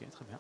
Ok, très bien.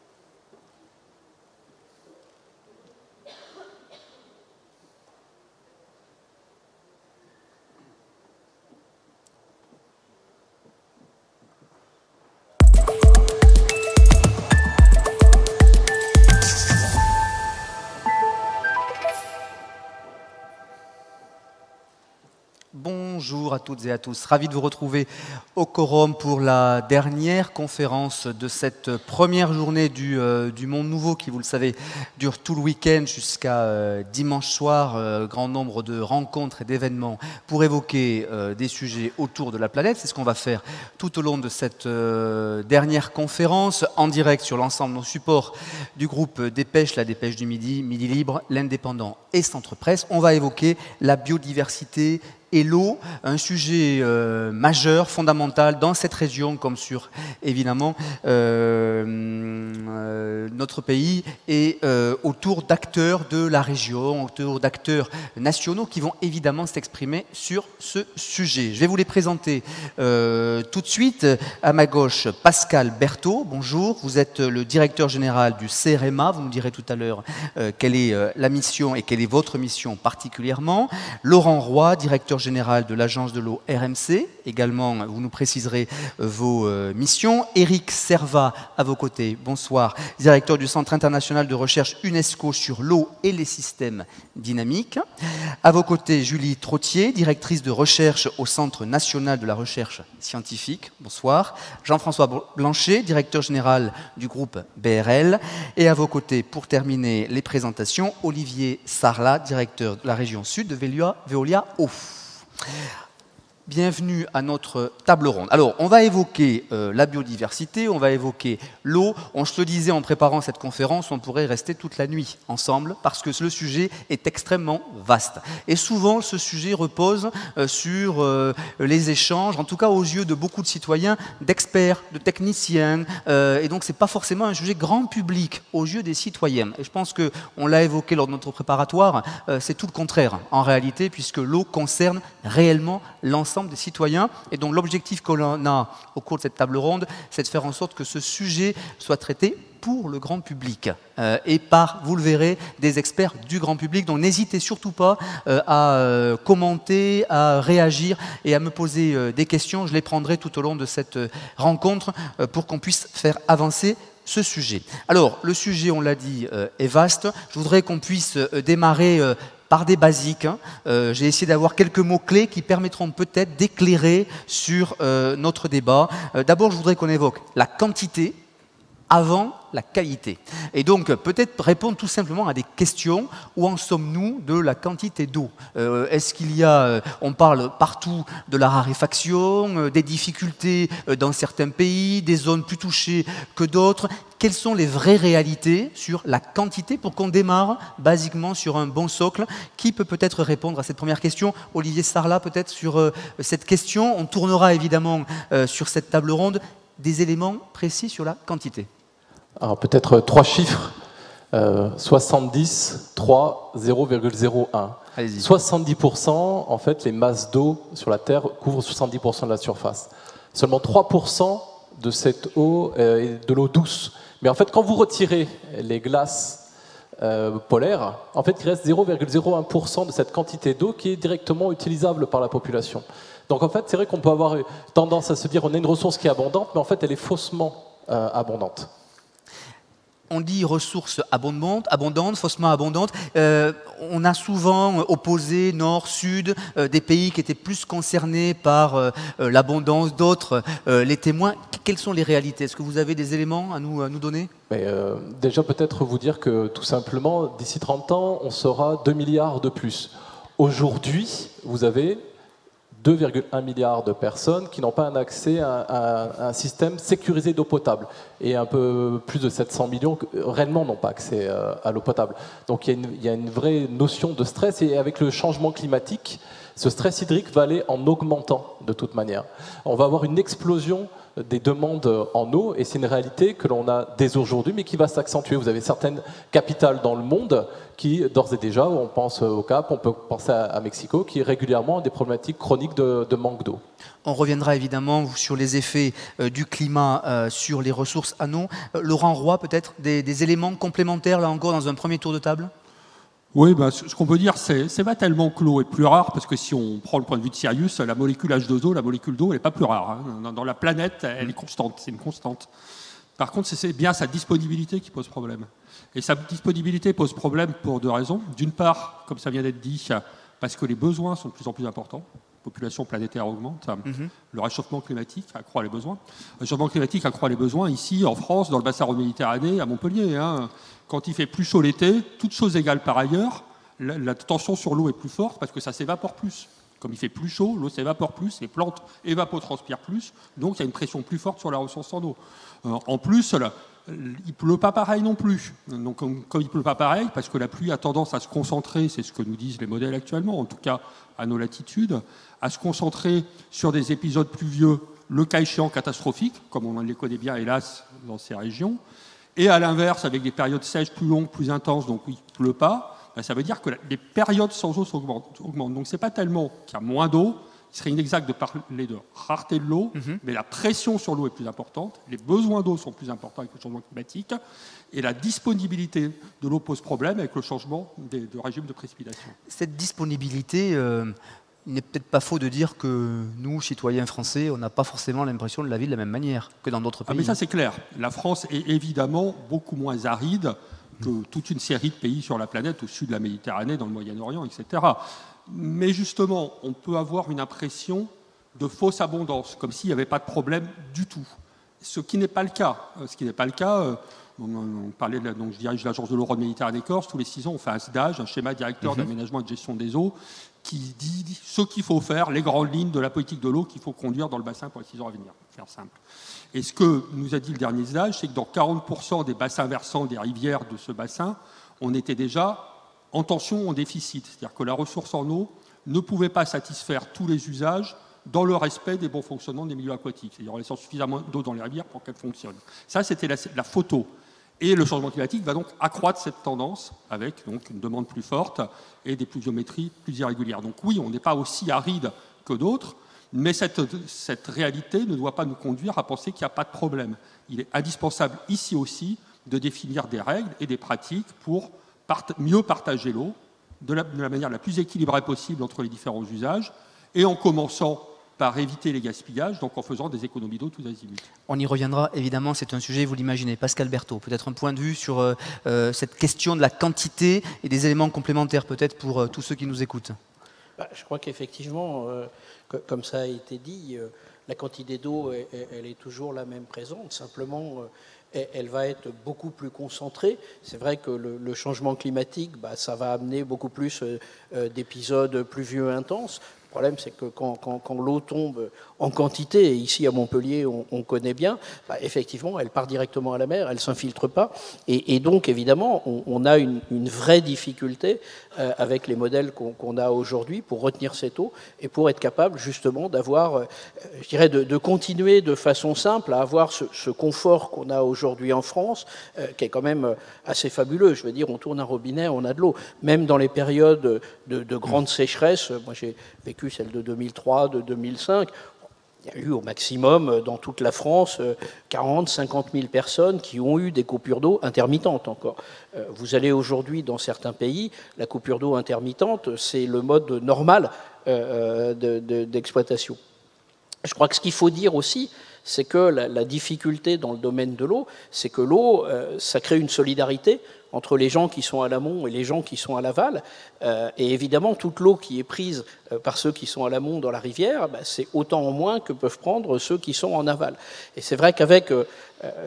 Bonjour à toutes et à tous, ravi de vous retrouver au Quorum pour la dernière conférence de cette première journée du Monde Nouveau qui, vous le savez, dure tout le week-end jusqu'à dimanche soir, grand nombre de rencontres et d'événements pour évoquer des sujets autour de la planète. C'est ce qu'on va faire tout au long de cette dernière conférence, en direct sur l'ensemble de nos supports du groupe Dépêche, la Dépêche du Midi, Midi Libre, l'Indépendant et Centre Presse. On va évoquer la biodiversité et l'eau, un sujet majeur, fondamental dans cette région comme sur, évidemment, notre pays et autour d'acteurs de la région, autour d'acteurs nationaux qui vont évidemment s'exprimer sur ce sujet. Je vais vous les présenter tout de suite. À ma gauche, Pascal Berthaud, bonjour. Vous êtes le directeur général du CRMA. Vous nous direz tout à l'heure quelle est la mission et quelle est votre mission particulièrement. Laurent Roy, directeur général de l'agence de l'eau RMC. Également, vous nous préciserez vos missions. Éric Servat, à vos côtés, bonsoir, directeur du Centre international de recherche UNESCO sur l'eau et les systèmes dynamiques. À vos côtés, Julie Trottier, directrice de recherche au Centre national de la recherche scientifique. Bonsoir. Jean-François Blanchet, directeur général du groupe BRL. Et à vos côtés, pour terminer les présentations, Olivier Sarlat, directeur de la région sud de Veolia Eau. Bienvenue à notre table ronde. Alors, on va évoquer la biodiversité, on va évoquer l'eau. On se le disait en préparant cette conférence, on pourrait rester toute la nuit ensemble parce que le sujet est extrêmement vaste. Et souvent, ce sujet repose sur les échanges, en tout cas aux yeux de beaucoup de citoyens, d'experts, de techniciens. Et donc, ce n'est pas forcément un sujet grand public aux yeux des citoyens. Et je pense qu'on l'a évoqué lors de notre préparatoire, c'est tout le contraire en réalité, puisque l'eau concerne réellement l'ensemble des citoyens, et donc l'objectif que l'on a au cours de cette table ronde, c'est de faire en sorte que ce sujet soit traité pour le grand public et par, vous le verrez, des experts du grand public. Donc n'hésitez surtout pas à commenter, à réagir et à me poser des questions. Je les prendrai tout au long de cette rencontre pour qu'on puisse faire avancer ce sujet. Alors, le sujet, on l'a dit, est vaste. Je voudrais qu'on puisse démarrer par des basiques. J'ai essayé d'avoir quelques mots-clés qui permettront peut-être d'éclairer sur notre débat. D'abord, je voudrais qu'on évoque la quantité avant la qualité. Et donc, peut-être répondre tout simplement à des questions. Où en sommes-nous de la quantité d'eau? Est-ce qu'il y a, on parle partout de la raréfaction, des difficultés dans certains pays, des zones plus touchées que d'autres. Quelles sont les vraies réalités sur la quantité pour qu'on démarre basiquement sur un bon socle? Qui peut peut-être répondre à cette première question? Olivier Sarlat, peut-être sur cette question. On tournera évidemment sur cette table ronde des éléments précis sur la quantité. Alors peut-être 3 chiffres, 70, 3, 0,01. 70%, en fait, les masses d'eau sur la Terre couvrent 70% de la surface. Seulement 3% de cette eau est de l'eau douce. Mais en fait, quand vous retirez les glaces polaires, en fait, il reste 0,01% de cette quantité d'eau qui est directement utilisable par la population. Donc en fait, c'est vrai qu'on peut avoir tendance à se dire on a une ressource qui est abondante, mais en fait, elle est faussement abondante. On dit ressources abondantes, faussement abondantes. On a souvent opposé nord, sud, des pays qui étaient plus concernés par l'abondance, d'autres les témoins. Quelles sont les réalités? Est-ce que vous avez des éléments à nous donner? Déjà peut-être vous dire que tout simplement, d'ici 30 ans, on sera 2 milliards de plus. Aujourd'hui, vous avez 2,1 milliards de personnes qui n'ont pas un accès à un système sécurisé d'eau potable. Et un peu plus de 700 millions réellement n'ont pas accès à l'eau potable. Donc il y a une vraie notion de stress. Et avec le changement climatique, ce stress hydrique va aller en augmentant de toute manière. On va avoir une explosion des demandes en eau, et c'est une réalité que l'on a dès aujourd'hui, mais qui va s'accentuer. Vous avez certaines capitales dans le monde qui, d'ores et déjà, on pense au Cap, on peut penser à Mexico, qui régulièrement ont des problématiques chroniques de manque d'eau. On reviendra évidemment sur les effets du climat sur les ressources en eau. Laurent Roy, peut-être des éléments complémentaires, là encore, dans un premier tour de table? Oui, ce qu'on peut dire, c'est pas tellement que l'eau est plus rare, parce que si on prend le point de vue de Sirius, la molécule H2O, la molécule d'eau, elle n'est pas plus rare. Hein. Dans la planète, elle est constante, c'est une constante. Par contre, c'est bien sa disponibilité qui pose problème. Et sa disponibilité pose problème pour deux raisons. D'une part, comme ça vient d'être dit, parce que les besoins sont de plus en plus importants. La population planétaire augmente. Le réchauffement climatique accroît les besoins. Le réchauffement climatique accroît les besoins ici, en France, dans le bassin Rhône-Méditerranée, à Montpellier. Hein. Quand il fait plus chaud l'été, toutes choses égales par ailleurs, la tension sur l'eau est plus forte parce que ça s'évapore plus. Comme il fait plus chaud, l'eau s'évapore plus, les plantes évapotranspirent plus, donc il y a une pression plus forte sur la ressource en eau. En plus, il ne pleut pas pareil non plus. Donc, comme il ne pleut pas pareil, parce que la pluie a tendance à se concentrer, c'est ce que nous disent les modèles actuellement, en tout cas à nos latitudes, à se concentrer sur des épisodes pluvieux, le cas échéant catastrophiques, comme on les connaît bien hélas dans ces régions, et à l'inverse avec des périodes sèches plus longues, plus intenses, donc où il ne pleut pas, ça veut dire que les périodes sans eau augmentent. Donc ce n'est pas tellement qu'il y a moins d'eau, il serait inexact de parler de rareté de l'eau, mais la pression sur l'eau est plus importante, les besoins d'eau sont plus importants avec le changement climatique, et la disponibilité de l'eau pose problème avec le changement de régime de précipitation. Cette disponibilité, il n'est peut-être pas faux de dire que nous, citoyens français, on n'a pas forcément l'impression de la vie de la même manière que dans d'autres pays. Mais ça c'est clair, la France est évidemment beaucoup moins aride que toute une série de pays sur la planète, au sud de la Méditerranée, dans le Moyen-Orient, etc. Mais justement, on peut avoir une impression de fausse abondance, comme s'il n'y avait pas de problème du tout. Ce qui n'est pas le cas. On parlait donc je dirige l'agence de l'eau Rhône-Méditerranée-Corse. Tous les 6 ans, on fait un SDAGE, un schéma directeur d'aménagement et de gestion des eaux, qui dit ce qu'il faut faire, les grandes lignes de la politique de l'eau qu'il faut conduire dans le bassin pour les 6 ans à venir, pour faire simple. Et ce que nous a dit le dernier SDAGE, c'est que dans 40% des bassins versants des rivières de ce bassin, on était déjà en tension, en déficit. C'est-à-dire que la ressource en eau ne pouvait pas satisfaire tous les usages dans le respect des bons fonctionnements des milieux aquatiques. C'est-à-dire en laissant suffisamment d'eau dans les rivières pour qu'elles fonctionnent. Ça, c'était la photo. Et le changement climatique va donc accroître cette tendance avec donc, une demande plus forte et des pluviométries plus irrégulières. Donc oui, on n'est pas aussi aride que d'autres, mais cette réalité ne doit pas nous conduire à penser qu'il n'y a pas de problème. Il est indispensable ici aussi de définir des règles et des pratiques pour mieux partager l'eau de la manière la plus équilibrée possible entre les différents usages et en commençant par éviter les gaspillages, donc en faisant des économies d'eau tous azimuts. On y reviendra, évidemment, c'est un sujet, vous l'imaginez. Pascal Berthaud, peut-être un point de vue sur cette question de la quantité et des éléments complémentaires, peut-être pour tous ceux qui nous écoutent. Je crois qu'effectivement, comme ça a été dit, la quantité d'eau, elle est toujours la même présente, simplement elle va être beaucoup plus concentrée. C'est vrai que le changement climatique, ça va amener beaucoup plus d'épisodes pluvieux intenses. Le problème, c'est que quand l'eau tombe en quantité, et ici à Montpellier, on connaît bien, effectivement, elle part directement à la mer, elle ne s'infiltre pas. Et donc, évidemment, on a une vraie difficulté avec les modèles qu'on a aujourd'hui pour retenir cette eau et pour être capable, justement, d'avoir, je dirais, de continuer de façon simple à avoir ce confort qu'on a aujourd'hui en France, qui est quand même assez fabuleux. Je veux dire, on tourne un robinet, on a de l'eau. Même dans les périodes de grande sécheresse, moi j'ai vécu celle de 2003, de 2005, il y a eu au maximum dans toute la France 40, 50 000 personnes qui ont eu des coupures d'eau intermittentes encore. Vous allez aujourd'hui dans certains pays, la coupure d'eau intermittente, c'est le mode normal d'exploitation. Je crois que ce qu'il faut dire aussi, c'est que la difficulté dans le domaine de l'eau, c'est que l'eau, ça crée une solidarité entre les gens qui sont à l'amont et les gens qui sont à l'aval. Et évidemment, toute l'eau qui est prise par ceux qui sont à l'amont dans la rivière, c'est autant en moins que peuvent prendre ceux qui sont en aval. Et c'est vrai qu'avec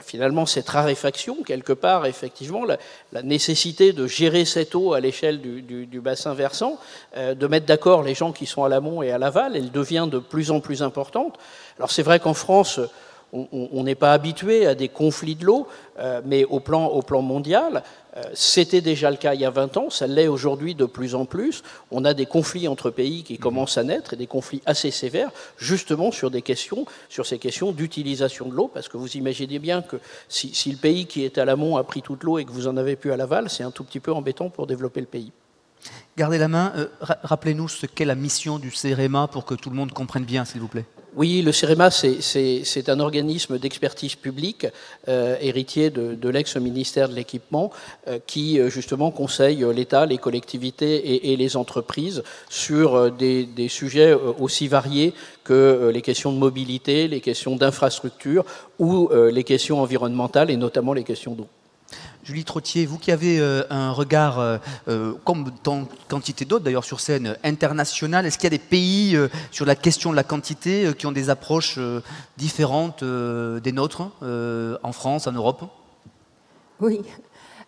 finalement cette raréfaction, quelque part, effectivement, la nécessité de gérer cette eau à l'échelle du bassin versant, de mettre d'accord les gens qui sont à l'amont et à l'aval, elle devient de plus en plus importante. Alors c'est vrai qu'en France, on n'est pas habitué à des conflits de l'eau, mais au plan mondial, c'était déjà le cas il y a 20 ans, ça l'est aujourd'hui de plus en plus. On a des conflits entre pays qui commencent à naître, et des conflits assez sévères, justement sur ces questions d'utilisation de l'eau, parce que vous imaginez bien que si le pays qui est à l'amont a pris toute l'eau et que vous en avez plus à l'aval, c'est un tout petit peu embêtant pour développer le pays. Gardez la main, rappelez-nous ce qu'est la mission du CEREMA pour que tout le monde comprenne bien, s'il vous plaît. Oui, le CEREMA, c'est un organisme d'expertise publique, héritier de l'ex-ministère de l'Équipement, qui justement conseille l'État, les collectivités et les entreprises sur des sujets aussi variés que les questions de mobilité, les questions d'infrastructure ou les questions environnementales et notamment les questions d'eau. Julie Trottier, vous qui avez un regard, comme dans quantité d'autres d'ailleurs sur scène internationale, est-ce qu'il y a des pays sur la question de la quantité qui ont des approches différentes des nôtres, en France, en Europe? Oui.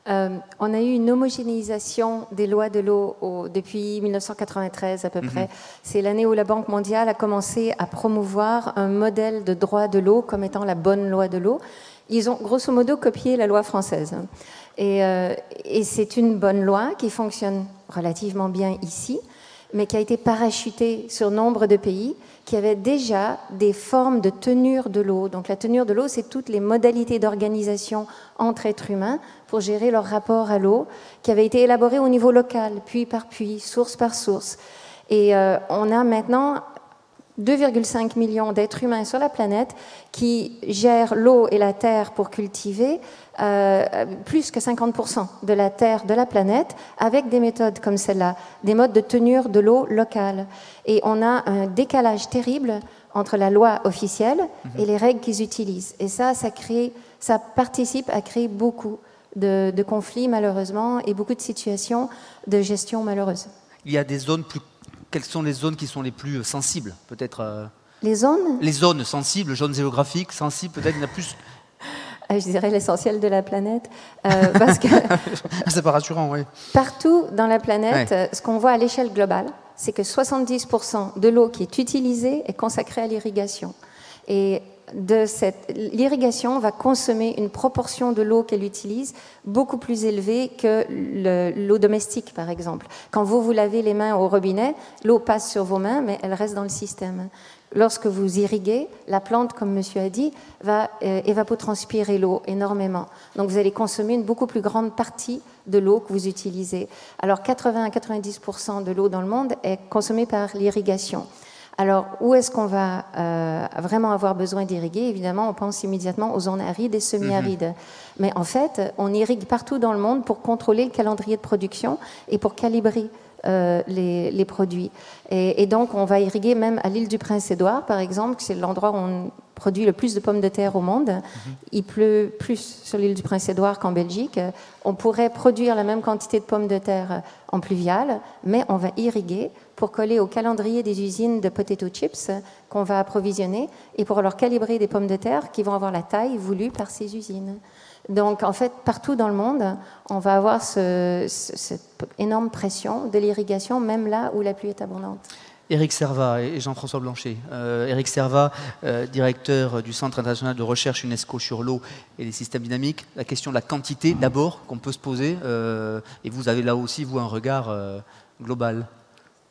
On a eu une homogénéisation des lois de l'eau depuis 1993 à peu près. C'est l'année où la Banque mondiale a commencé à promouvoir un modèle de droit de l'eau comme étant la bonne loi de l'eau. Ils ont grosso modo copié la loi française. Et c'est une bonne loi qui fonctionne relativement bien ici, mais qui a été parachutée sur nombre de pays qui avaient déjà des formes de tenure de l'eau. Donc la tenure de l'eau, c'est toutes les modalités d'organisation entre êtres humains pour gérer leur rapport à l'eau, qui avaient été élaborées au niveau local, puits par puits, source par source. Et on a maintenant 2,5 millions d'êtres humains sur la planète qui gèrent l'eau et la terre pour cultiver plus que 50% de la terre de la planète avec des méthodes comme celle-là, des modes de tenure de l'eau locale. Et on a un décalage terrible entre la loi officielle et les règles qu'ils utilisent. Et ça participe à créer beaucoup de conflits malheureusement et beaucoup de situations de gestion malheureuse. Il y a des zones plus... Quelles sont les zones qui sont les plus sensibles, peut-être Les zones? Les zones sensibles, zones géographiques, sensibles, peut-être il y en a plus... Je dirais l'essentiel de la planète, parce que... C'est pas rassurant, oui. Partout dans la planète, ce qu'on voit à l'échelle globale, c'est que 70% de l'eau qui est utilisée est consacrée à l'irrigation. Et l'irrigation va consommer une proportion de l'eau qu'elle utilise beaucoup plus élevée que l'eau domestique, par exemple. Quand vous lavez les mains au robinet, l'eau passe sur vos mains, mais elle reste dans le système. Lorsque vous irriguez, la plante, comme monsieur a dit, va évapotranspirer l'eau énormément. Donc vous allez consommer une beaucoup plus grande partie de l'eau que vous utilisez. Alors 80 à 90% de l'eau dans le monde est consommée par l'irrigation. Alors, où est-ce qu'on va vraiment avoir besoin d'irriguer? Évidemment, on pense immédiatement aux zones arides et semi-arides. Mais en fait, on irrigue partout dans le monde pour contrôler le calendrier de production et pour calibrer les produits. Et donc, on va irriguer même à l'île du Prince-Édouard, par exemple, c'est l'endroit où on produit le plus de pommes de terre au monde. Il pleut plus sur l'île du Prince-Édouard qu'en Belgique. On pourrait produire la même quantité de pommes de terre en pluvial, mais on va irriguer pour coller au calendrier des usines de potato chips qu'on va approvisionner et pour leur calibrer des pommes de terre qui vont avoir la taille voulue par ces usines. Donc, en fait, partout dans le monde, on va avoir cette énorme pression de l'irrigation, même là où la pluie est abondante. Éric Servat et Jean-François Blanchet. Éric Servat, directeur du Centre international de recherche UNESCO sur l'eau et les systèmes dynamiques. La question de la quantité, d'abord, qu'on peut se poser. Et vous avez là aussi, vous, un regard global.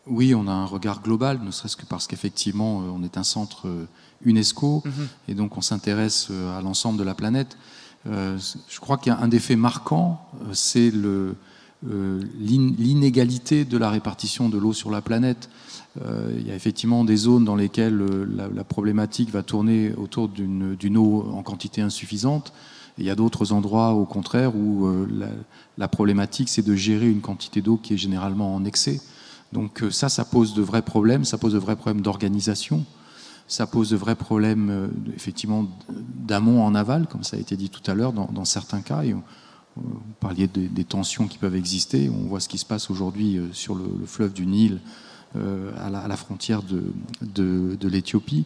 Oui, on a un regard global, ne serait-ce que parce qu'effectivement, on est un centre UNESCO, et donc on s'intéresse à l'ensemble de la planète. Je crois qu'il y a un des faits marquants, c'est l'inégalité de la répartition de l'eau sur la planète. Il y a effectivement des zones dans lesquelles la problématique va tourner autour d'une eau en quantité insuffisante. Et il y a d'autres endroits, au contraire, où la problématique, c'est de gérer une quantité d'eau qui est généralement en excès. Donc ça pose de vrais problèmes, ça pose de vrais problèmes d'organisation, ça pose de vrais problèmes effectivement d'amont en aval, comme ça a été dit tout à l'heure, dans certains cas. Et vous parliez des tensions qui peuvent exister, on voit ce qui se passe aujourd'hui sur le fleuve du Nil, à la frontière de l'Éthiopie.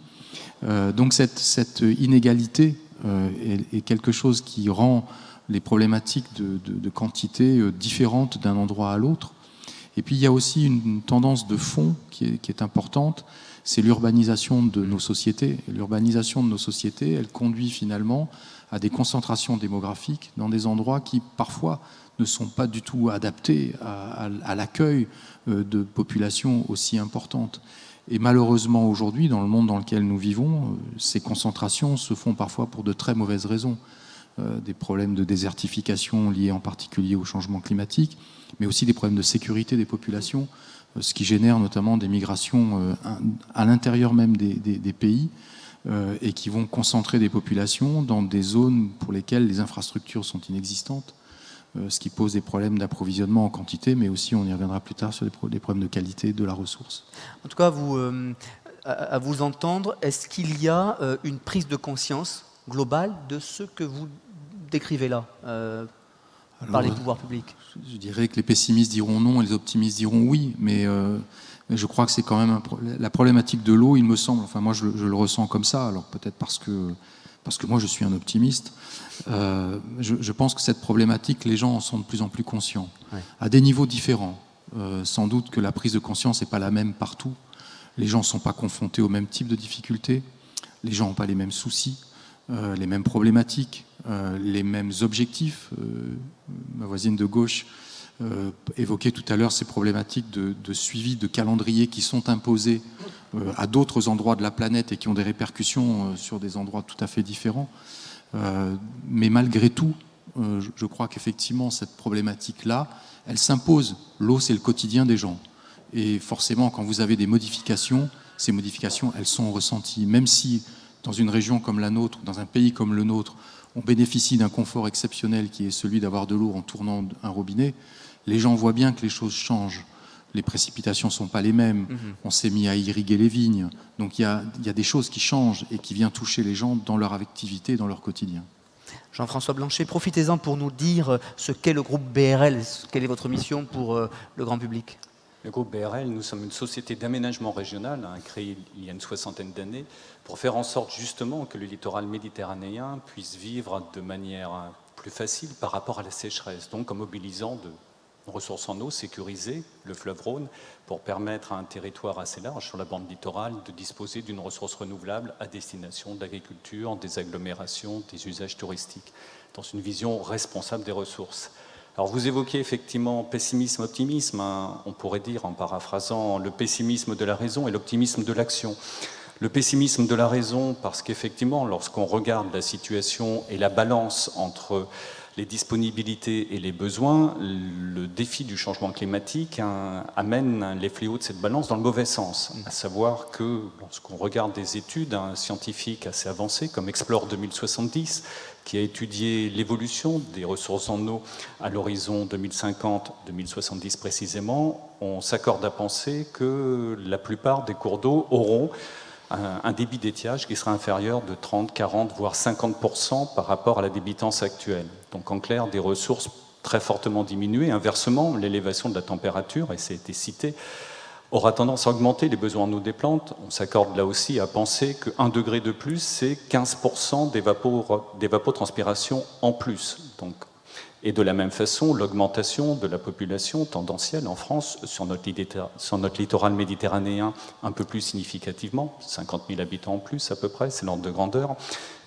Donc cette inégalité est quelque chose qui rend les problématiques de quantité différentes d'un endroit à l'autre. Et puis il y a aussi une tendance de fond qui est importante, c'est l'urbanisation de nos sociétés. Et l'urbanisation de nos sociétés, elle conduit finalement à des concentrations démographiques dans des endroits qui, parfois, ne sont pas du tout adaptés à l'accueil de populations aussi importantes. Et malheureusement, aujourd'hui, dans le monde dans lequel nous vivons, ces concentrations se font parfois pour de très mauvaises raisons. Des problèmes de désertification liés en particulier au changement climatique, mais aussi des problèmes de sécurité des populations, ce qui génère notamment des migrations à l'intérieur même des pays et qui vont concentrer des populations dans des zones pour lesquelles les infrastructures sont inexistantes, ce qui pose des problèmes d'approvisionnement en quantité, mais aussi, on y reviendra plus tard, sur des problèmes de qualité de la ressource. En tout cas, à vous entendre, est-ce qu'il y a une prise de conscience globale de ce que vous décrivez là par les pouvoirs publics? Je dirais que les pessimistes diront non et les optimistes diront oui, mais je crois que c'est quand même la problématique de l'eau, il me semble, enfin moi je le ressens comme ça, alors peut-être parce que moi je suis un optimiste, je pense que cette problématique, les gens en sont de plus en plus conscients, à des niveaux différents. Sans doute que la prise de conscience n'est pas la même partout, les gens ne sont pas confrontés au même type de difficultés, les gens n'ont pas les mêmes soucis, les mêmes problématiques, les mêmes objectifs. Ma voisine de gauche évoquait tout à l'heure ces problématiques de suivi de calendriers qui sont imposés à d'autres endroits de la planète et qui ont des répercussions sur des endroits tout à fait différents. Mais malgré tout, je crois qu'effectivement, cette problématique-là, elle s'impose. L'eau, c'est le quotidien des gens. Et forcément, quand vous avez des modifications, ces modifications, elles sont ressenties. Même si, dans une région comme la nôtre, dans un pays comme le nôtre, on bénéficie d'un confort exceptionnel qui est celui d'avoir de l'eau en tournant un robinet, les gens voient bien que les choses changent. Les précipitations ne sont pas les mêmes. On s'est mis à irriguer les vignes. Donc il y a des choses qui changent et qui viennent toucher les gens dans leur activité, dans leur quotidien. Jean-François Blanchet, profitez-en pour nous dire ce qu'est le groupe BRL, quelle est votre mission pour le grand public. Le groupe BRL, nous sommes une société d'aménagement régional, créée il y a une 60aine d'années, pour faire en sorte justement que le littoral méditerranéen puisse vivre de manière plus facile par rapport à la sécheresse, donc en mobilisant de ressources en eau sécurisées, le fleuve Rhône, pour permettre à un territoire assez large sur la bande littorale de disposer d'une ressource renouvelable à destination de l'agriculture, des agglomérations, des usages touristiques, dans une vision responsable des ressources. Alors vous évoquez effectivement pessimisme, optimisme, on pourrait dire en paraphrasant le pessimisme de la raison et l'optimisme de l'action. Le pessimisme de la raison parce qu'effectivement lorsqu'on regarde la situation et la balance entre les disponibilités et les besoins, le défi du changement climatique amène les fléaux de cette balance dans le mauvais sens. À savoir que lorsqu'on regarde des études scientifiques assez avancées comme Explore 2070, qui a étudié l'évolution des ressources en eau à l'horizon 2050-2070 précisément, on s'accorde à penser que la plupart des cours d'eau auront un débit d'étiage qui sera inférieur de 30, 40, voire 50% par rapport à la débitance actuelle. Donc en clair, des ressources très fortement diminuées. Inversement, l'élévation de la température, et ça a été cité, aura tendance à augmenter les besoins en eau des plantes. On s'accorde là aussi à penser que 1 degré de plus, c'est 15% d'évapotranspiration en plus. Donc, et de la même façon, l'augmentation de la population tendancielle en France, sur notre littoral méditerranéen, un peu plus significativement, 50 000 habitants en plus à peu près, c'est l'ordre de grandeur,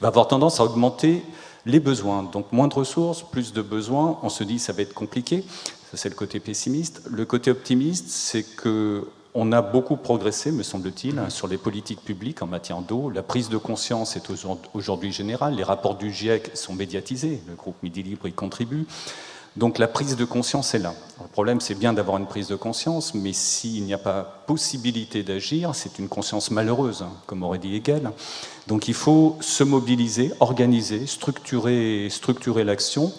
va avoir tendance à augmenter les besoins. Donc moins de ressources, plus de besoins, on se dit ça va être compliqué. Ça, c'est le côté pessimiste. Le côté optimiste, c'est qu'on a beaucoup progressé, me semble-t-il, sur les politiques publiques en matière d'eau. La prise de conscience est aujourd'hui générale. Les rapports du GIEC sont médiatisés. Le groupe Midi Libre y contribue. Donc la prise de conscience est là. Le problème, c'est bien d'avoir une prise de conscience, mais s'il n'y a pas possibilité d'agir, c'est une conscience malheureuse, comme aurait dit Hegel. Donc il faut se mobiliser, organiser, structurer l'action.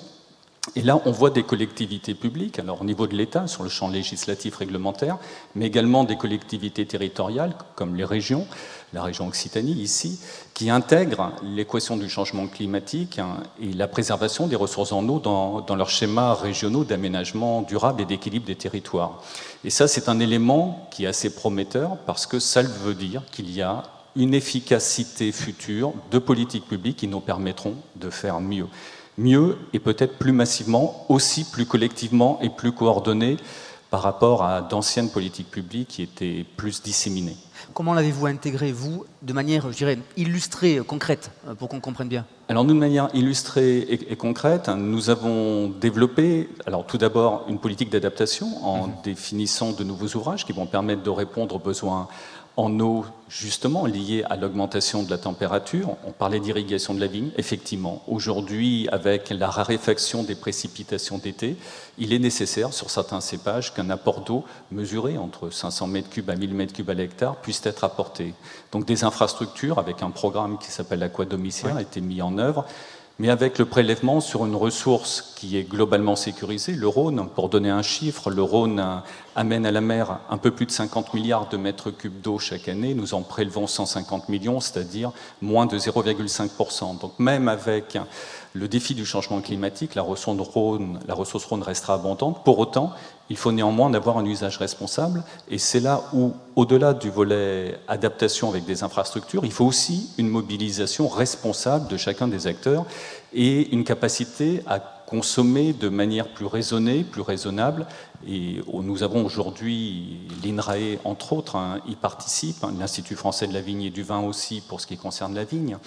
Et là, on voit des collectivités publiques, alors au niveau de l'État, sur le champ législatif réglementaire, mais également des collectivités territoriales, comme les régions, la région Occitanie ici, qui intègrent l'équation du changement climatique et la préservation des ressources en eau dans leurs schémas régionaux d'aménagement durable et d'équilibre des territoires. Et ça, c'est un élément qui est assez prometteur, parce que ça veut dire qu'il y a une efficacité future de politiques publiques qui nous permettront de faire mieux. Mieux et peut-être plus massivement, aussi plus collectivement et plus coordonné par rapport à d'anciennes politiques publiques qui étaient plus disséminées. Comment l'avez-vous intégré, vous, de manière, je dirais, illustrée, concrète, pour qu'on comprenne bien? Alors nous, de manière illustrée et concrète, nous avons développé, alors tout d'abord, une politique d'adaptation en définissant de nouveaux ouvrages qui vont permettre de répondre aux besoins en eau, justement, liés à l'augmentation de la température. On parlait d'irrigation de la vigne. Effectivement, aujourd'hui, avec la raréfaction des précipitations d'été, il est nécessaire, sur certains cépages, qu'un apport d'eau mesuré entre 500 m3 à 1000 m3 à l'hectare puisse être apporté. Donc des infrastructures, avec un programme qui s'appelle Aquadomicile, a été mis en œuvre, mais avec le prélèvement sur une ressource qui est globalement sécurisée, le Rhône. Pour donner un chiffre, le Rhône amène à la mer un peu plus de 50 milliards de mètres cubes d'eau chaque année. Nous en prélevons 150 millions, c'est-à-dire moins de 0,5%. Donc même avec le défi du changement climatique, la ressource Rhône restera abondante. Pour autant, il faut néanmoins avoir un usage responsable, et c'est là où, au-delà du volet adaptation avec des infrastructures, il faut aussi une mobilisation responsable de chacun des acteurs et une capacité à consommer de manière plus raisonnée, plus raisonnable. Et nous avons aujourd'hui, l'INRAE entre autres, y participe, l'Institut français de la vigne et du vin aussi pour ce qui concerne la vigne,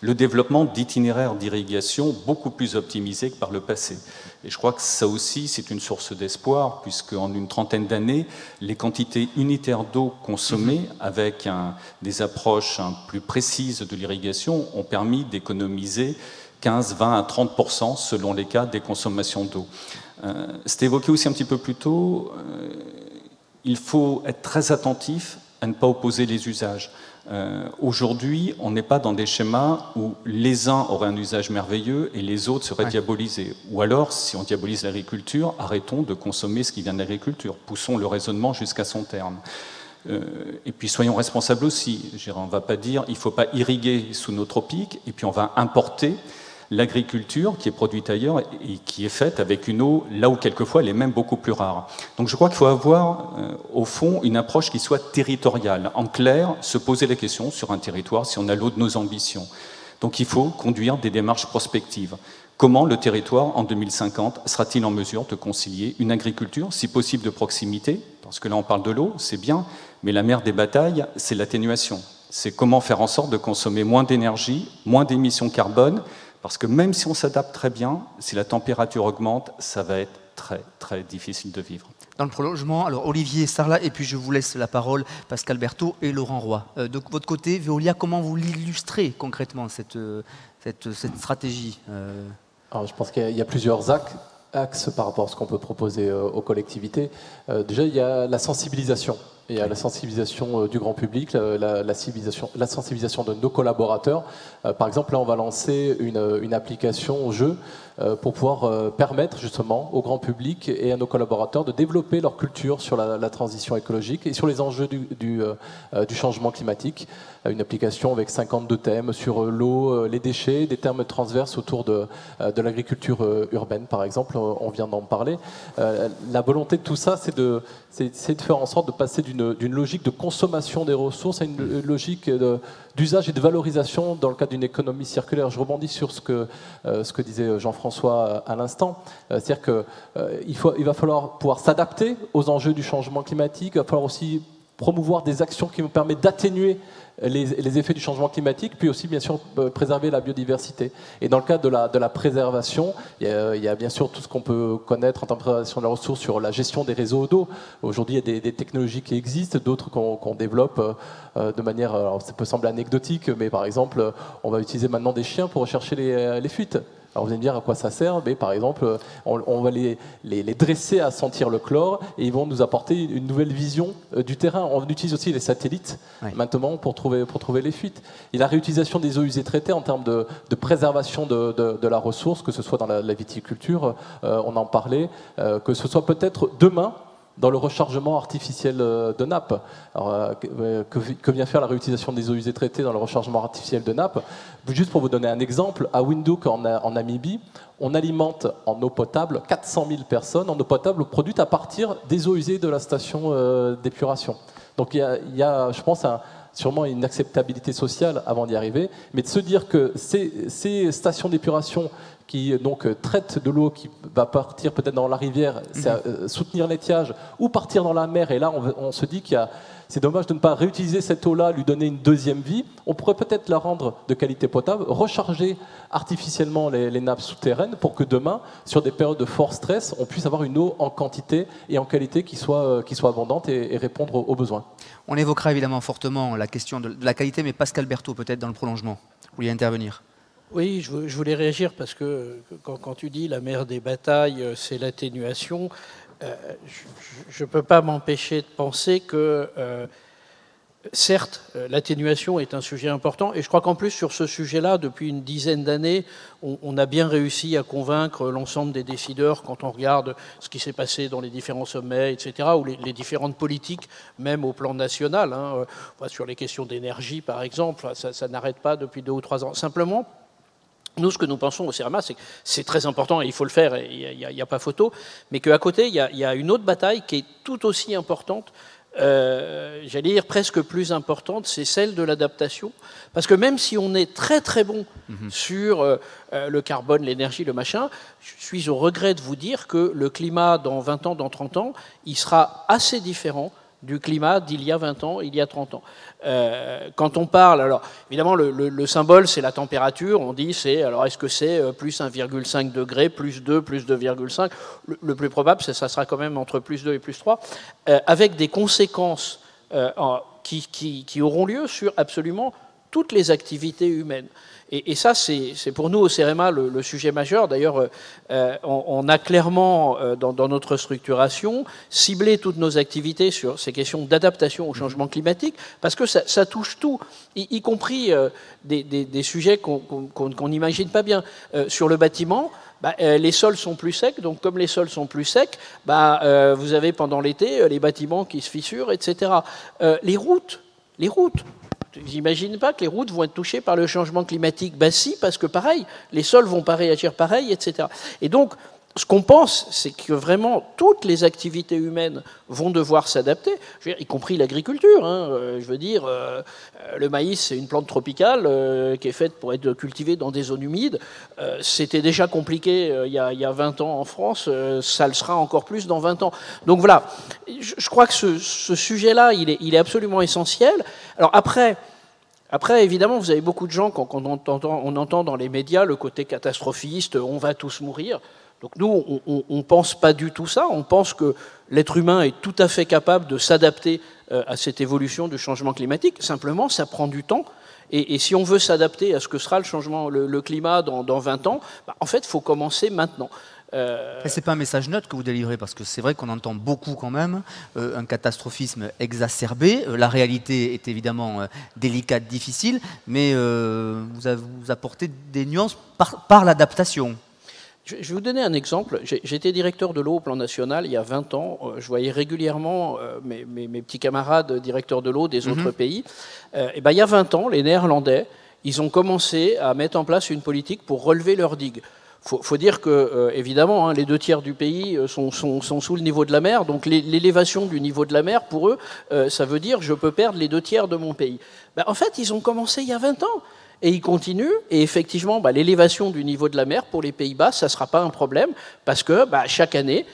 le développement d'itinéraires d'irrigation beaucoup plus optimisés que par le passé. Et je crois que ça aussi, c'est une source d'espoir, puisqu'en une trentaine d'années, les quantités unitaires d'eau consommées, avec des approches plus précises de l'irrigation, ont permis d'économiser 15, 20 à 30% selon les cas des consommations d'eau. C'était évoqué aussi un petit peu plus tôt, il faut être très attentif à ne pas opposer les usages. Aujourd'hui, on n'est pas dans des schémas où les uns auraient un usage merveilleux et les autres seraient diabolisés. Ou alors, si on diabolise l'agriculture, arrêtons de consommer ce qui vient de l'agriculture. Poussons le raisonnement jusqu'à son terme. Et puis soyons responsables aussi. On ne va pas dire il ne faut pas irriguer sous nos tropiques et puis on va importer l'agriculture qui est produite ailleurs et qui est faite avec une eau là où quelquefois elle est même beaucoup plus rare. Donc je crois qu'il faut avoir au fond une approche qui soit territoriale. En clair, se poser la question sur un territoire si on a l'eau de nos ambitions. Donc il faut conduire des démarches prospectives. Comment le territoire en 2050 sera-t-il en mesure de concilier une agriculture, si possible de proximité, parce que là on parle de l'eau, c'est bien, mais la mère des batailles, c'est l'atténuation. C'est comment faire en sorte de consommer moins d'énergie, moins d'émissions de carbone, parce que même si on s'adapte très bien, si la température augmente, ça va être très, très difficile de vivre. Dans le prolongement, alors Olivier Sarlat, et puis je vous laisse la parole, Pascal Berthaud et Laurent Roy. De votre côté, Veolia, comment vous l'illustrez concrètement, cette stratégie Alors, je pense qu'il y a plusieurs axes par rapport à ce qu'on peut proposer aux collectivités. Déjà, il y a la sensibilisation. Il y a la sensibilisation du grand public, la sensibilisation de nos collaborateurs. Par exemple, là, on va lancer une application au jeu pour pouvoir permettre justement au grand public et à nos collaborateurs de développer leur culture sur la transition écologique et sur les enjeux du changement climatique. Une application avec 52 thèmes sur l'eau, les déchets, des thèmes transverses autour de l'agriculture urbaine, par exemple. On vient d'en parler. La volonté de tout ça, c'est de faire en sorte de passer d'une logique de consommation des ressources à une logique d'usage et de valorisation dans le cadre d'une économie circulaire. Je rebondis sur ce que disait Jean-François à l'instant. C'est-à-dire qu'il va falloir pouvoir s'adapter aux enjeux du changement climatique. Il va falloir aussi promouvoir des actions qui nous permettent d'atténuer les effets du changement climatique, puis aussi bien sûr préserver la biodiversité. Et dans le cadre de la préservation, il y a bien sûr tout ce qu'on peut connaître en termes de préservation de la ressource sur la gestion des réseaux d'eau. Aujourd'hui, il y a des technologies qui existent, d'autres qu'on développe de manière, alors ça peut sembler anecdotique, mais par exemple, on va utiliser maintenant des chiens pour rechercher les fuites. Alors vous allez me dire à quoi ça sert, mais par exemple, on va les dresser à sentir le chlore et ils vont nous apporter une nouvelle vision du terrain. On utilise aussi les satellites maintenant pour trouver les fuites. Et la réutilisation des eaux usées traitées en termes de préservation de la ressource, que ce soit dans la viticulture, on en parlait, que ce soit peut-être demain dans le rechargement artificiel de nappes. Alors, que vient faire la réutilisation des eaux usées traitées dans le rechargement artificiel de nappes? Juste pour vous donner un exemple, à Windhoek en Namibie, on alimente en eau potable 400 000 personnes en eau potable produite à partir des eaux usées de la station d'épuration. Donc il y a, je pense, sûrement une acceptabilité sociale avant d'y arriver, mais de se dire que ces stations d'épuration qui donc traite de l'eau qui va partir peut-être dans la rivière, soutenir l'étiage, ou partir dans la mer. Et là, on se dit c'est dommage de ne pas réutiliser cette eau-là, lui donner une deuxième vie. On pourrait peut-être la rendre de qualité potable, recharger artificiellement les nappes souterraines pour que demain, sur des périodes de fort stress, on puisse avoir une eau en quantité et en qualité qui soit abondante et répondre aux besoins. On évoquera évidemment fortement la question de la qualité, mais Pascal Berthaud, peut-être dans le prolongement, vous vouliez intervenir. Oui, je voulais réagir parce que quand tu dis la mère des batailles, c'est l'atténuation, je ne peux pas m'empêcher de penser que, certes, l'atténuation est un sujet important, et je crois qu'en plus, sur ce sujet-là, depuis une dizaine d'années, on a bien réussi à convaincre l'ensemble des décideurs, quand on regarde ce qui s'est passé dans les différents sommets, etc., ou les différentes politiques, même au plan national, hein, sur les questions d'énergie, par exemple, ça n'arrête pas depuis 2 ou 3 ans. Simplement, nous, ce que nous pensons au CERAMA, c'est que c'est très important et il faut le faire, il n'y a pas photo, mais qu'à côté, il y a une autre bataille qui est tout aussi importante, j'allais dire presque plus importante, c'est celle de l'adaptation. Parce que même si on est très très bon sur le carbone, l'énergie, le machin, je suis au regret de vous dire que le climat dans 20 ans, dans 30 ans, il sera assez différent du climat d'il y a 20 ans, il y a 30 ans. Quand on parle, alors évidemment le symbole c'est la température, on dit alors est-ce que c'est plus 1,5 degré, plus 2, plus 2,5, le plus probable ça sera quand même entre plus 2 et plus 3, avec des conséquences qui auront lieu sur absolument toutes les activités humaines. Et ça, c'est pour nous au CEREMA le sujet majeur. D'ailleurs, on a clairement, dans notre structuration, ciblé toutes nos activités sur ces questions d'adaptation au changement climatique, parce que ça touche tout, y compris des sujets qu'on n'imagine pas bien. Sur le bâtiment, les sols sont plus secs, donc comme les sols sont plus secs, vous avez pendant l'été les bâtiments qui se fissurent, etc. Les routes. J'imagine pas que les routes vont être touchées par le changement climatique. Si, parce que pareil, les sols vont pas réagir pareil, etc. Et donc, ce qu'on pense, c'est que vraiment toutes les activités humaines vont devoir s'adapter, y compris l'agriculture. Le maïs, c'est une plante tropicale qui est faite pour être cultivée dans des zones humides. C'était déjà compliqué il y a 20 ans en France, ça le sera encore plus dans 20 ans. Donc voilà, je crois que ce sujet-là, il est absolument essentiel. Alors après, évidemment, vous avez beaucoup de gens, quand on entend dans les médias le côté catastrophiste, on va tous mourir. Donc nous, on ne pense pas du tout ça. On pense que l'être humain est tout à fait capable de s'adapter à cette évolution du changement climatique. Simplement, ça prend du temps. Et si on veut s'adapter à ce que sera le climat dans 20 ans, en fait, il faut commencer maintenant. Ce n'est pas un message neutre que vous délivrez, parce que c'est vrai qu'on entend beaucoup quand même un catastrophisme exacerbé. La réalité est évidemment délicate, difficile, mais vous apportez des nuances par l'adaptation. Je vais vous donner un exemple. J'étais directeur de l'eau au plan national il y a 20 ans. Je voyais régulièrement mes petits camarades directeurs de l'eau des autres pays. Il y a 20 ans, les Néerlandais, ils ont commencé à mettre en place une politique pour relever leurs digues. Faut dire que, évidemment, les 2/3 du pays sont sous le niveau de la mer. Donc l'élévation du niveau de la mer, pour eux, ça veut dire je peux perdre les 2/3 de mon pays. En fait, ils ont commencé il y a 20 ans. Et ils continuent, et effectivement, l'élévation du niveau de la mer pour les Pays-Bas, ça ne sera pas un problème, parce que chaque année,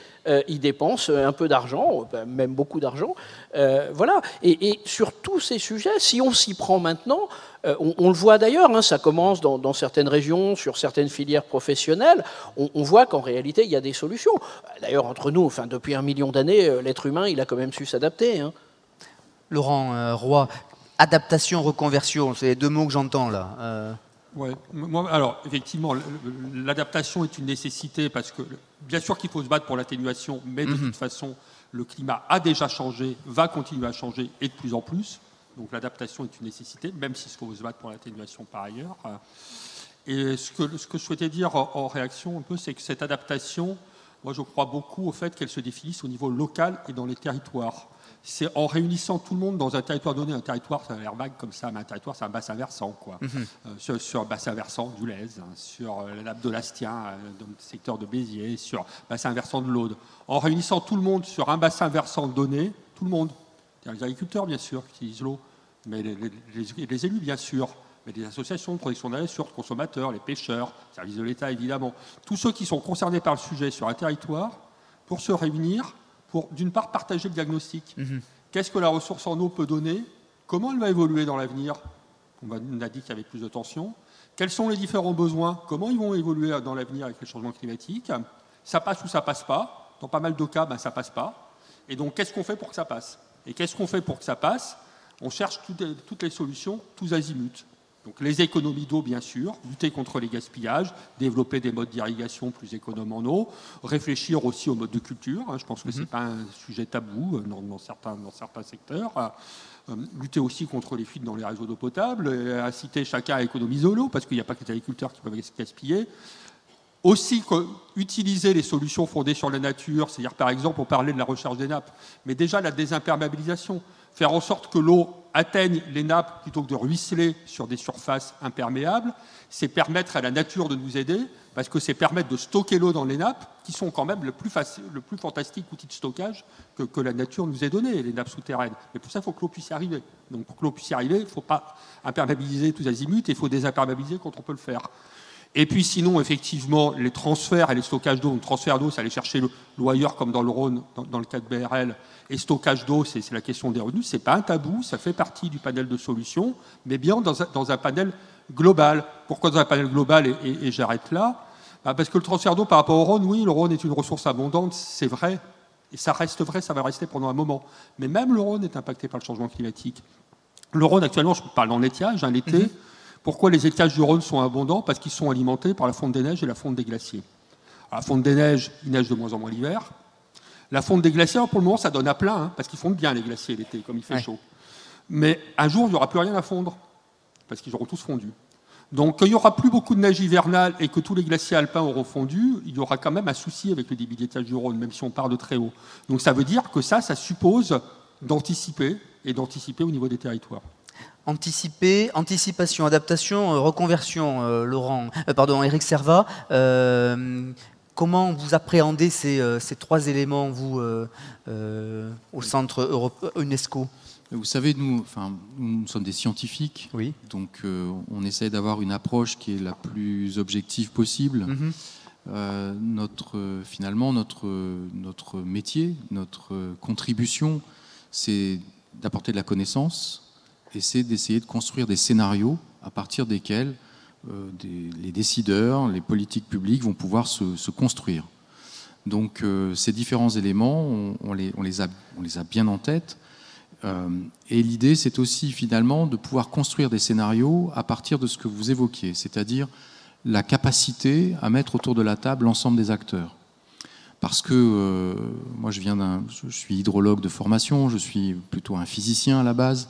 ils dépensent un peu d'argent, même beaucoup d'argent. Voilà. Et sur tous ces sujets, si on s'y prend maintenant, on le voit d'ailleurs, ça commence dans certaines régions, sur certaines filières professionnelles, on voit qu'en réalité, il y a des solutions. D'ailleurs, entre nous, depuis 1 million d'années, l'être humain, il a quand même su s'adapter. Laurent Roy, adaptation, reconversion, c'est les 2 mots que j'entends là. Ouais. Alors, effectivement, l'adaptation est une nécessité parce que, bien sûr qu'il faut se battre pour l'atténuation, mais de toute façon, le climat a déjà changé, va continuer à changer et de plus en plus. Donc l'adaptation est une nécessité, même s'il faut se battre pour l'atténuation par ailleurs. Et ce que je souhaitais dire en réaction un peu, c'est que cette adaptation, moi je crois beaucoup au fait qu'elle se définisse au niveau local et dans les territoires. C'est en réunissant tout le monde dans un territoire donné. Un territoire, ça a l'air vague comme ça, mais un territoire, c'est un bassin versant, quoi. Sur un bassin versant du Lez, sur la nappe de l'Astien, dans le secteur de Béziers, sur le bassin versant de l'Aude. En réunissant tout le monde sur un bassin versant donné, tout le monde, les agriculteurs, bien sûr, qui utilisent l'eau, mais les élus, bien sûr, mais des associations de protection de la nature, de consommateurs, les pêcheurs, services de l'État évidemment, tous ceux qui sont concernés par le sujet sur un territoire, pour se réunir, pour d'une part partager le diagnostic. Qu'est-ce que la ressource en eau peut donner? Comment elle va évoluer dans l'avenir? On a dit qu'il y avait plus de tensions. Quels sont les différents besoins? Comment ils vont évoluer dans l'avenir avec les changements climatiques? Ça passe ou ça passe pas? Dans pas mal de cas, ça passe pas. Et donc, qu'est-ce qu'on fait pour que ça passe? Et qu'est-ce qu'on fait pour que ça passe? On cherche toutes les solutions, tous azimuts. Donc, les économies d'eau, bien sûr, lutter contre les gaspillages, développer des modes d'irrigation plus économes en eau, réfléchir aussi aux modes de culture. Je pense que ce n'est pas un sujet tabou dans certains secteurs. Lutter aussi contre les fuites dans les réseaux d'eau potable, inciter chacun à économiser l'eau, parce qu'il n'y a pas que les agriculteurs qui peuvent gaspiller. Aussi, utiliser les solutions fondées sur la nature, c'est-à-dire, par exemple, on parlait de la recharge des nappes, mais déjà la désimperméabilisation, faire en sorte que l'eau atteigne les nappes plutôt que de ruisseler sur des surfaces imperméables, c'est permettre à la nature de nous aider, parce que c'est permettre de stocker l'eau dans les nappes, qui sont quand même le plus fantastique outil de stockage que la nature nous ait donné, les nappes souterraines. Mais pour ça, il faut que l'eau puisse y arriver. Donc pour que l'eau puisse y arriver, il ne faut pas imperméabiliser tous azimuts, et il faut désimperméabiliser quand on peut le faire. Et puis sinon, effectivement, les transferts et les stockages d'eau. Le transfert d'eau, c'est aller chercher l'eau ailleurs, comme dans le Rhône, dans le cas de BRL. Et stockage d'eau, c'est la question des revenus. Ce n'est pas un tabou, ça fait partie du panel de solutions, mais bien dans un panel global. Pourquoi dans un panel global? Et j'arrête là. Parce que le transfert d'eau par rapport au Rhône, oui, le Rhône est une ressource abondante, c'est vrai. Et ça reste vrai, ça va rester pendant un moment. Mais même le Rhône est impacté par le changement climatique. Le Rhône, actuellement, je parle en étiage, l'été. Pourquoi les étiages du Rhône sont abondants? Parce qu'ils sont alimentés par la fonte des neiges et la fonte des glaciers. Alors, la fonte des neiges, il neige de moins en moins l'hiver. La fonte des glaciers, pour le moment, ça donne à plein, parce qu'ils fondent bien les glaciers l'été, comme il fait chaud. Mais un jour, il n'y aura plus rien à fondre, parce qu'ils auront tous fondu. Donc, quand il n'y aura plus beaucoup de neige hivernale et que tous les glaciers alpins auront fondu, il y aura quand même un souci avec le débit d'étage du Rhône, même si on part de très haut. Donc, ça veut dire que ça suppose d'anticiper, et d'anticiper au niveau des territoires. Anticiper, anticipation, adaptation, reconversion, Éric Servat. Comment vous appréhendez ces trois éléments, vous, au centre UNESCO? Vous savez, nous sommes des scientifiques, oui. Donc on essaie d'avoir une approche qui est la plus objective possible. Finalement, notre métier, notre contribution, c'est d'apporter de la connaissance, et c'est d'essayer de construire des scénarios à partir desquels les décideurs, les politiques publiques vont pouvoir se construire. Donc ces différents éléments, on les a bien en tête. Et l'idée, c'est aussi finalement de pouvoir construire des scénarios à partir de ce que vous évoquiez, c'est-à-dire la capacité à mettre autour de la table l'ensemble des acteurs. Parce que moi, je suis hydrologue de formation, je suis plutôt un physicien à la base.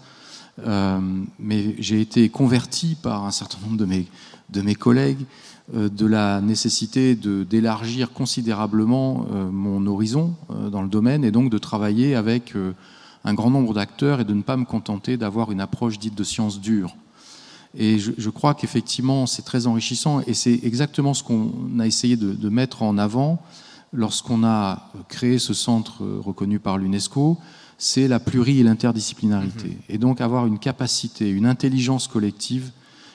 Mais j'ai été converti par un certain nombre de mes collègues de la nécessité d'élargir considérablement mon horizon dans le domaine, et donc de travailler avec un grand nombre d'acteurs et de ne pas me contenter d'avoir une approche dite de sciences dures. Et je crois qu'effectivement c'est très enrichissant, et c'est exactement ce qu'on a essayé de mettre en avant lorsqu'on a créé ce centre reconnu par l'UNESCO. C'est la et l'interdisciplinarité. Et donc avoir une capacité, une intelligence collective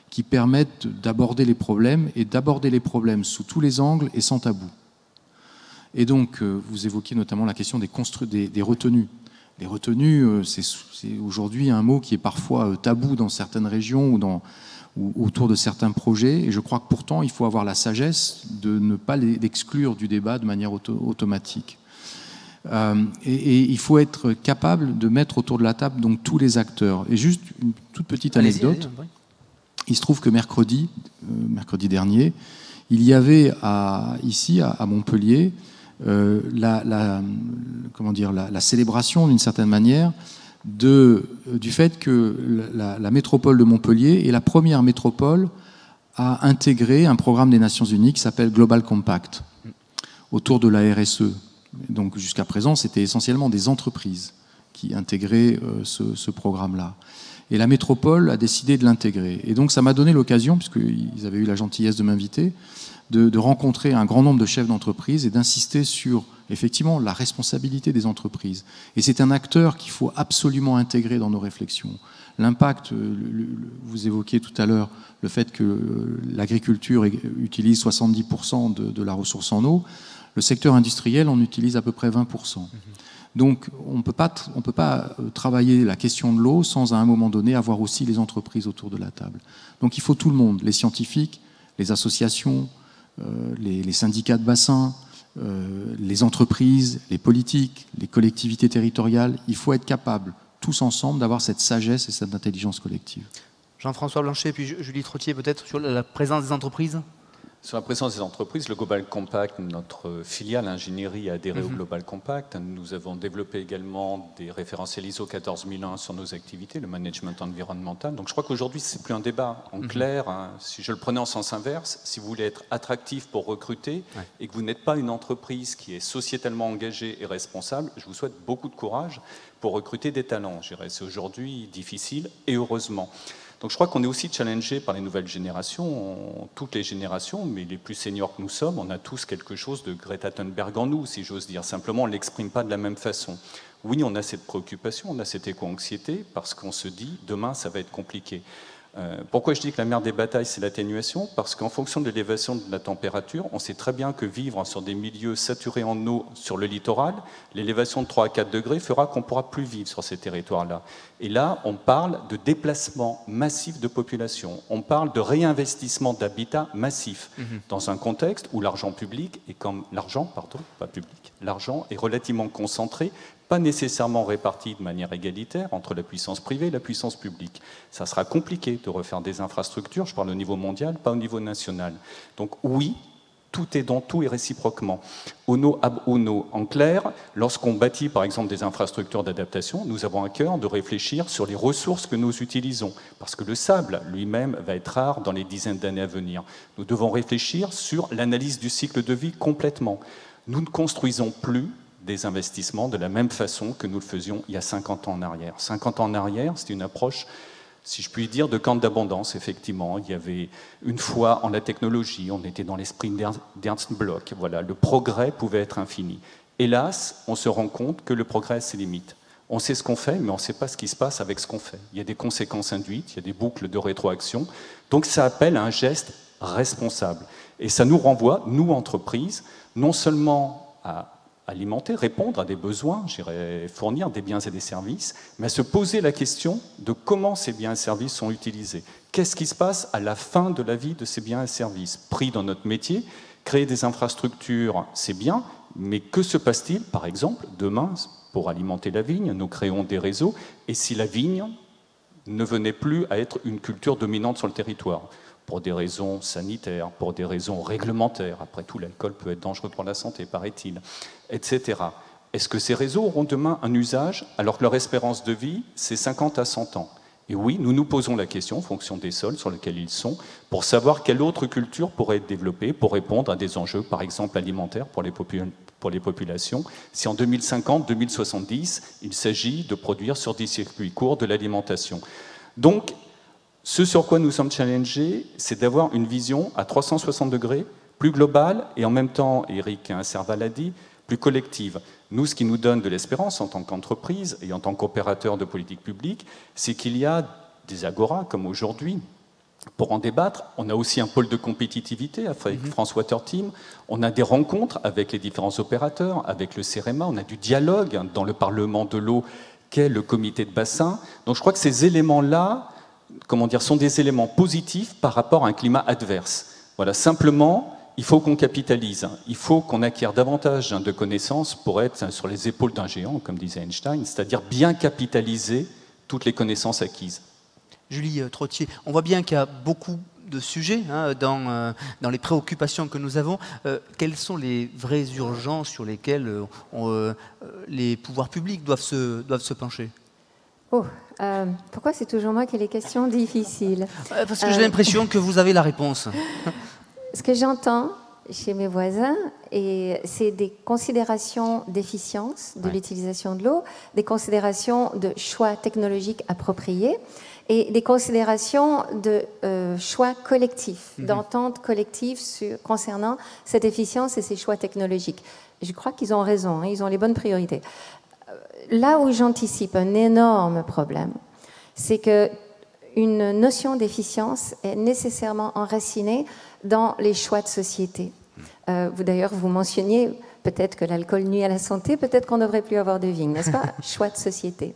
qui permette d'aborder les problèmes, et d'aborder les problèmes sous tous les angles et sans tabou. Et donc, vous évoquiez notamment la question des retenues. Les retenues, c'est aujourd'hui un mot qui est parfois tabou dans certaines régions ou autour de certains projets. Et je crois que pourtant, il faut avoir la sagesse de ne pas l'exclure du débat de manière automatique. Et il faut être capable de mettre autour de la table donc tous les acteurs. Et juste une toute petite anecdote. Il se trouve que mercredi dernier, il y avait ici à Montpellier la célébration d'une certaine manière du fait que la métropole de Montpellier est la première métropole à intégrer un programme des Nations Unies qui s'appelle Global Compact autour de la RSE. Donc jusqu'à présent, c'était essentiellement des entreprises qui intégraient ce programme-là. Et la métropole a décidé de l'intégrer. Et donc ça m'a donné l'occasion, puisqu'ils avaient eu la gentillesse de m'inviter, de rencontrer un grand nombre de chefs d'entreprise et d'insister sur, effectivement, la responsabilité des entreprises. Et c'est un acteur qu'il faut absolument intégrer dans nos réflexions. l'impact, vous évoquiez tout à l'heure le fait que l'agriculture utilise 70% de la ressource en eau, le secteur industriel en utilise à peu près 20%. Donc on ne peut pas travailler la question de l'eau sans à un moment donné avoir aussi les entreprises autour de la table. Donc il faut tout le monde, les scientifiques, les associations, les syndicats de bassin, les entreprises, les politiques, les collectivités territoriales. Il faut être capable, tous ensemble, d'avoir cette sagesse et cette intelligence collective. Jean-François Blanchet, puis Julie Trottier, peut-être sur la présence des entreprises. Sur la présence des entreprises, le Global Compact, notre filiale ingénierie a adhéré au Global Compact. Nous avons développé également des référentiels ISO 14001 sur nos activités, le management environnemental. Donc je crois qu'aujourd'hui, ce n'est plus un débat. En clair, hein, si je le prenais en sens inverse, si vous voulez être attractif pour recruter et que vous n'êtes pas une entreprise qui est sociétalement engagée et responsable, je vous souhaite beaucoup de courage pour recruter des talents. Je dirais, c'est aujourd'hui difficile et heureusement. Donc je crois qu'on est aussi challengé par les nouvelles générations, toutes les générations, mais les plus seniors que nous sommes, on a tous quelque chose de Greta Thunberg en nous, si j'ose dire. Simplement, on ne l'exprime pas de la même façon. Oui, on a cette préoccupation, on a cette éco-anxiété, parce qu'on se dit, demain, ça va être compliqué. Pourquoi je dis que la mère des batailles, c'est l'atténuation? Parce qu'en fonction de l'élévation de la température, on sait très bien que vivre sur des milieux saturés en eau sur le littoral, l'élévation de 3 à 4 degrés fera qu'on ne pourra plus vivre sur ces territoires-là. Et là, on parle de déplacement massif de population, on parle de réinvestissement d'habitat massif, dans un contexte où l'argent public est comme l'argent est relativement concentré, pas nécessairement répartis de manière égalitaire entre la puissance privée et la puissance publique. Ça sera compliqué de refaire des infrastructures, je parle au niveau mondial, pas au niveau national. Donc oui, tout est dans tout et réciproquement. Ono ab ono. En clair, lorsqu'on bâtit par exemple des infrastructures d'adaptation, nous avons à cœur de réfléchir sur les ressources que nous utilisons, parce que le sable lui-même va être rare dans les dizaines d'années à venir. Nous devons réfléchir sur l'analyse du cycle de vie complètement. Nous ne construisons plus des investissements de la même façon que nous le faisions il y a 50 ans en arrière. 50 ans en arrière, c'était une approche, si je puis dire, de camp d'abondance, effectivement. Il y avait une foi en la technologie, on était dans l'esprit d'Ernst Bloch. Voilà, le progrès pouvait être infini. Hélas, on se rend compte que le progrès a ses limites. On sait ce qu'on fait, mais on ne sait pas ce qui se passe avec ce qu'on fait. Il y a des conséquences induites, il y a des boucles de rétroaction. Donc ça appelle à un geste responsable. Et ça nous renvoie, nous, entreprises, non seulement à alimenter, répondre à des besoins, j'irais fournir des biens et des services, mais à se poser la question de comment ces biens et services sont utilisés. Qu'est-ce qui se passe à la fin de la vie de ces biens et services? Pris dans notre métier, créer des infrastructures, c'est bien, mais que se passe-t-il, par exemple, demain, pour alimenter la vigne? Nous créons des réseaux, et si la vigne ne venait plus à être une culture dominante sur le territoire, pour des raisons sanitaires, pour des raisons réglementaires. Après tout, l'alcool peut être dangereux pour la santé, paraît-il, etc. Est-ce que ces réseaux auront demain un usage alors que leur espérance de vie, c'est 50 à 100 ans? Et oui, nous nous posons la question, en fonction des sols sur lesquels ils sont, pour savoir quelle autre culture pourrait être développée pour répondre à des enjeux, par exemple alimentaires pour les populations, si en 2050, 2070, il s'agit de produire sur des circuits courts de l'alimentation. Donc, ce sur quoi nous sommes challengés, c'est d'avoir une vision à 360 degrés, plus globale et en même temps, Eric Serval l'a dit, plus collective. Nous, ce qui nous donne de l'espérance en tant qu'entreprise et en tant qu'opérateur de politique publique, c'est qu'il y a des agoras comme aujourd'hui. Pour en débattre, on a aussi un pôle de compétitivité avec France Water Team, on a des rencontres avec les différents opérateurs, avec le CEREMA, on a du dialogue dans le Parlement de l'eau qu'est le comité de bassin. Donc je crois que ces éléments-là, sont des éléments positifs par rapport à un climat adverse. Voilà, simplement, il faut qu'on capitalise, il faut qu'on acquiert davantage de connaissances pour être sur les épaules d'un géant, comme disait Einstein, c'est-à-dire bien capitaliser toutes les connaissances acquises. Julie Trottier, on voit bien qu'il y a beaucoup de sujets dans les préoccupations que nous avons. Quelles sont les vraies urgences sur lesquelles les pouvoirs publics doivent se pencher? Pourquoi c'est toujours moi qui ai les questions difficiles? Parce que j'ai l'impression que vous avez la réponse. Ce que j'entends chez mes voisins, c'est des considérations d'efficience de l'utilisation de l'eau, des considérations de choix technologiques appropriés et des considérations de choix collectifs, d'entente collective concernant cette efficience et ces choix technologiques. Je crois qu'ils ont raison, ils ont les bonnes priorités. Là où j'anticipe un énorme problème, c'est qu'une notion d'efficience est nécessairement enracinée dans les choix de société. D'ailleurs, vous mentionniez peut-être que l'alcool nuit à la santé, peut-être qu'on ne devrait plus avoir de vigne, n'est-ce pas? Choix de société.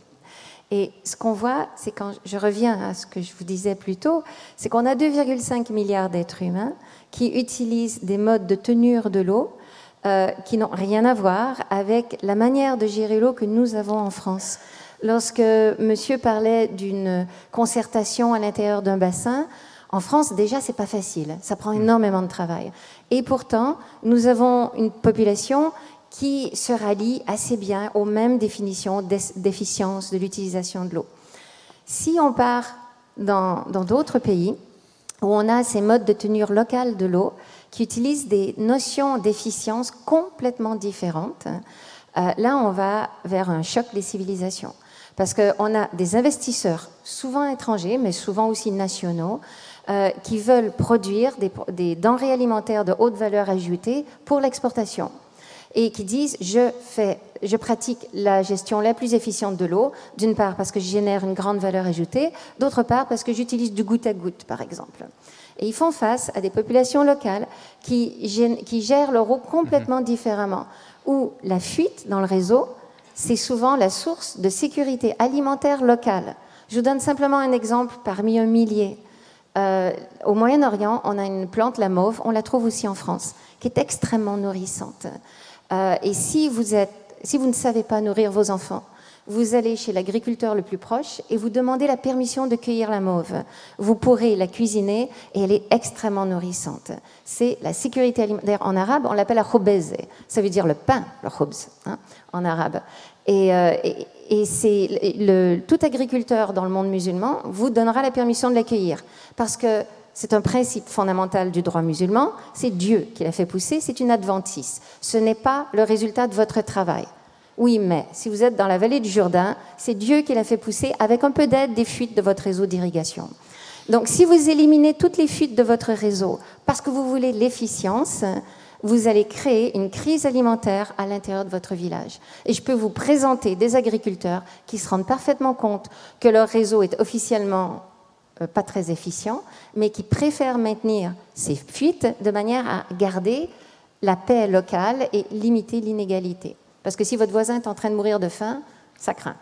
Et ce qu'on voit, c'est quand je reviens à ce que je vous disais plus tôt, c'est qu'on a 2,5 milliards d'êtres humains qui utilisent des modes de tenure de l'eau qui n'ont rien à voir avec la manière de gérer l'eau que nous avons en France. Lorsque monsieur parlait d'une concertation à l'intérieur d'un bassin, en France, déjà, c'est pas facile. Ça prend énormément de travail. Et pourtant, nous avons une population qui se rallie assez bien aux mêmes définitions d'efficience de l'utilisation de l'eau. Si on part dans d'autres pays où on a ces modes de tenure locale de l'eau qui utilisent des notions d'efficience complètement différentes, là, on va vers un choc des civilisations. Parce qu'on a des investisseurs, souvent étrangers, mais souvent aussi nationaux, qui veulent produire des denrées alimentaires de haute valeur ajoutée pour l'exportation. Et qui disent, je pratique la gestion la plus efficiente de l'eau, d'une part parce que je génère une grande valeur ajoutée, d'autre part parce que j'utilise du goutte à goutte, par exemple. Et ils font face à des populations locales qui gèrent leur eau complètement différemment, où la fuite dans le réseau, c'est souvent la source de sécurité alimentaire locale. Je vous donne simplement un exemple parmi un millier. Au Moyen-Orient, on a une plante, la mauve, on la trouve aussi en France, qui est extrêmement nourrissante. Et si vous ne savez pas nourrir vos enfants, vous allez chez l'agriculteur le plus proche et vous demandez la permission de cueillir la mauve. Vous pourrez la cuisiner et elle est extrêmement nourrissante. C'est la sécurité alimentaire. En arabe, on l'appelle la khobez. Ça veut dire le pain, le khobz, en arabe. Et tout agriculteur dans le monde musulman vous donnera la permission de la cueillir. Parce que c'est un principe fondamental du droit musulman, c'est Dieu qui l'a fait pousser, c'est une adventice. Ce n'est pas le résultat de votre travail. Oui, mais si vous êtes dans la vallée du Jourdain, c'est Dieu qui l'a fait pousser avec un peu d'aide des fuites de votre réseau d'irrigation. Donc si vous éliminez toutes les fuites de votre réseau parce que vous voulez l'efficience, vous allez créer une crise alimentaire à l'intérieur de votre village. Et je peux vous présenter des agriculteurs qui se rendent parfaitement compte que leur réseau est officiellement pas très efficient, mais qui préfèrent maintenir ces fuites de manière à garder la paix locale et limiter l'inégalité. Parce que si votre voisin est en train de mourir de faim, ça craint.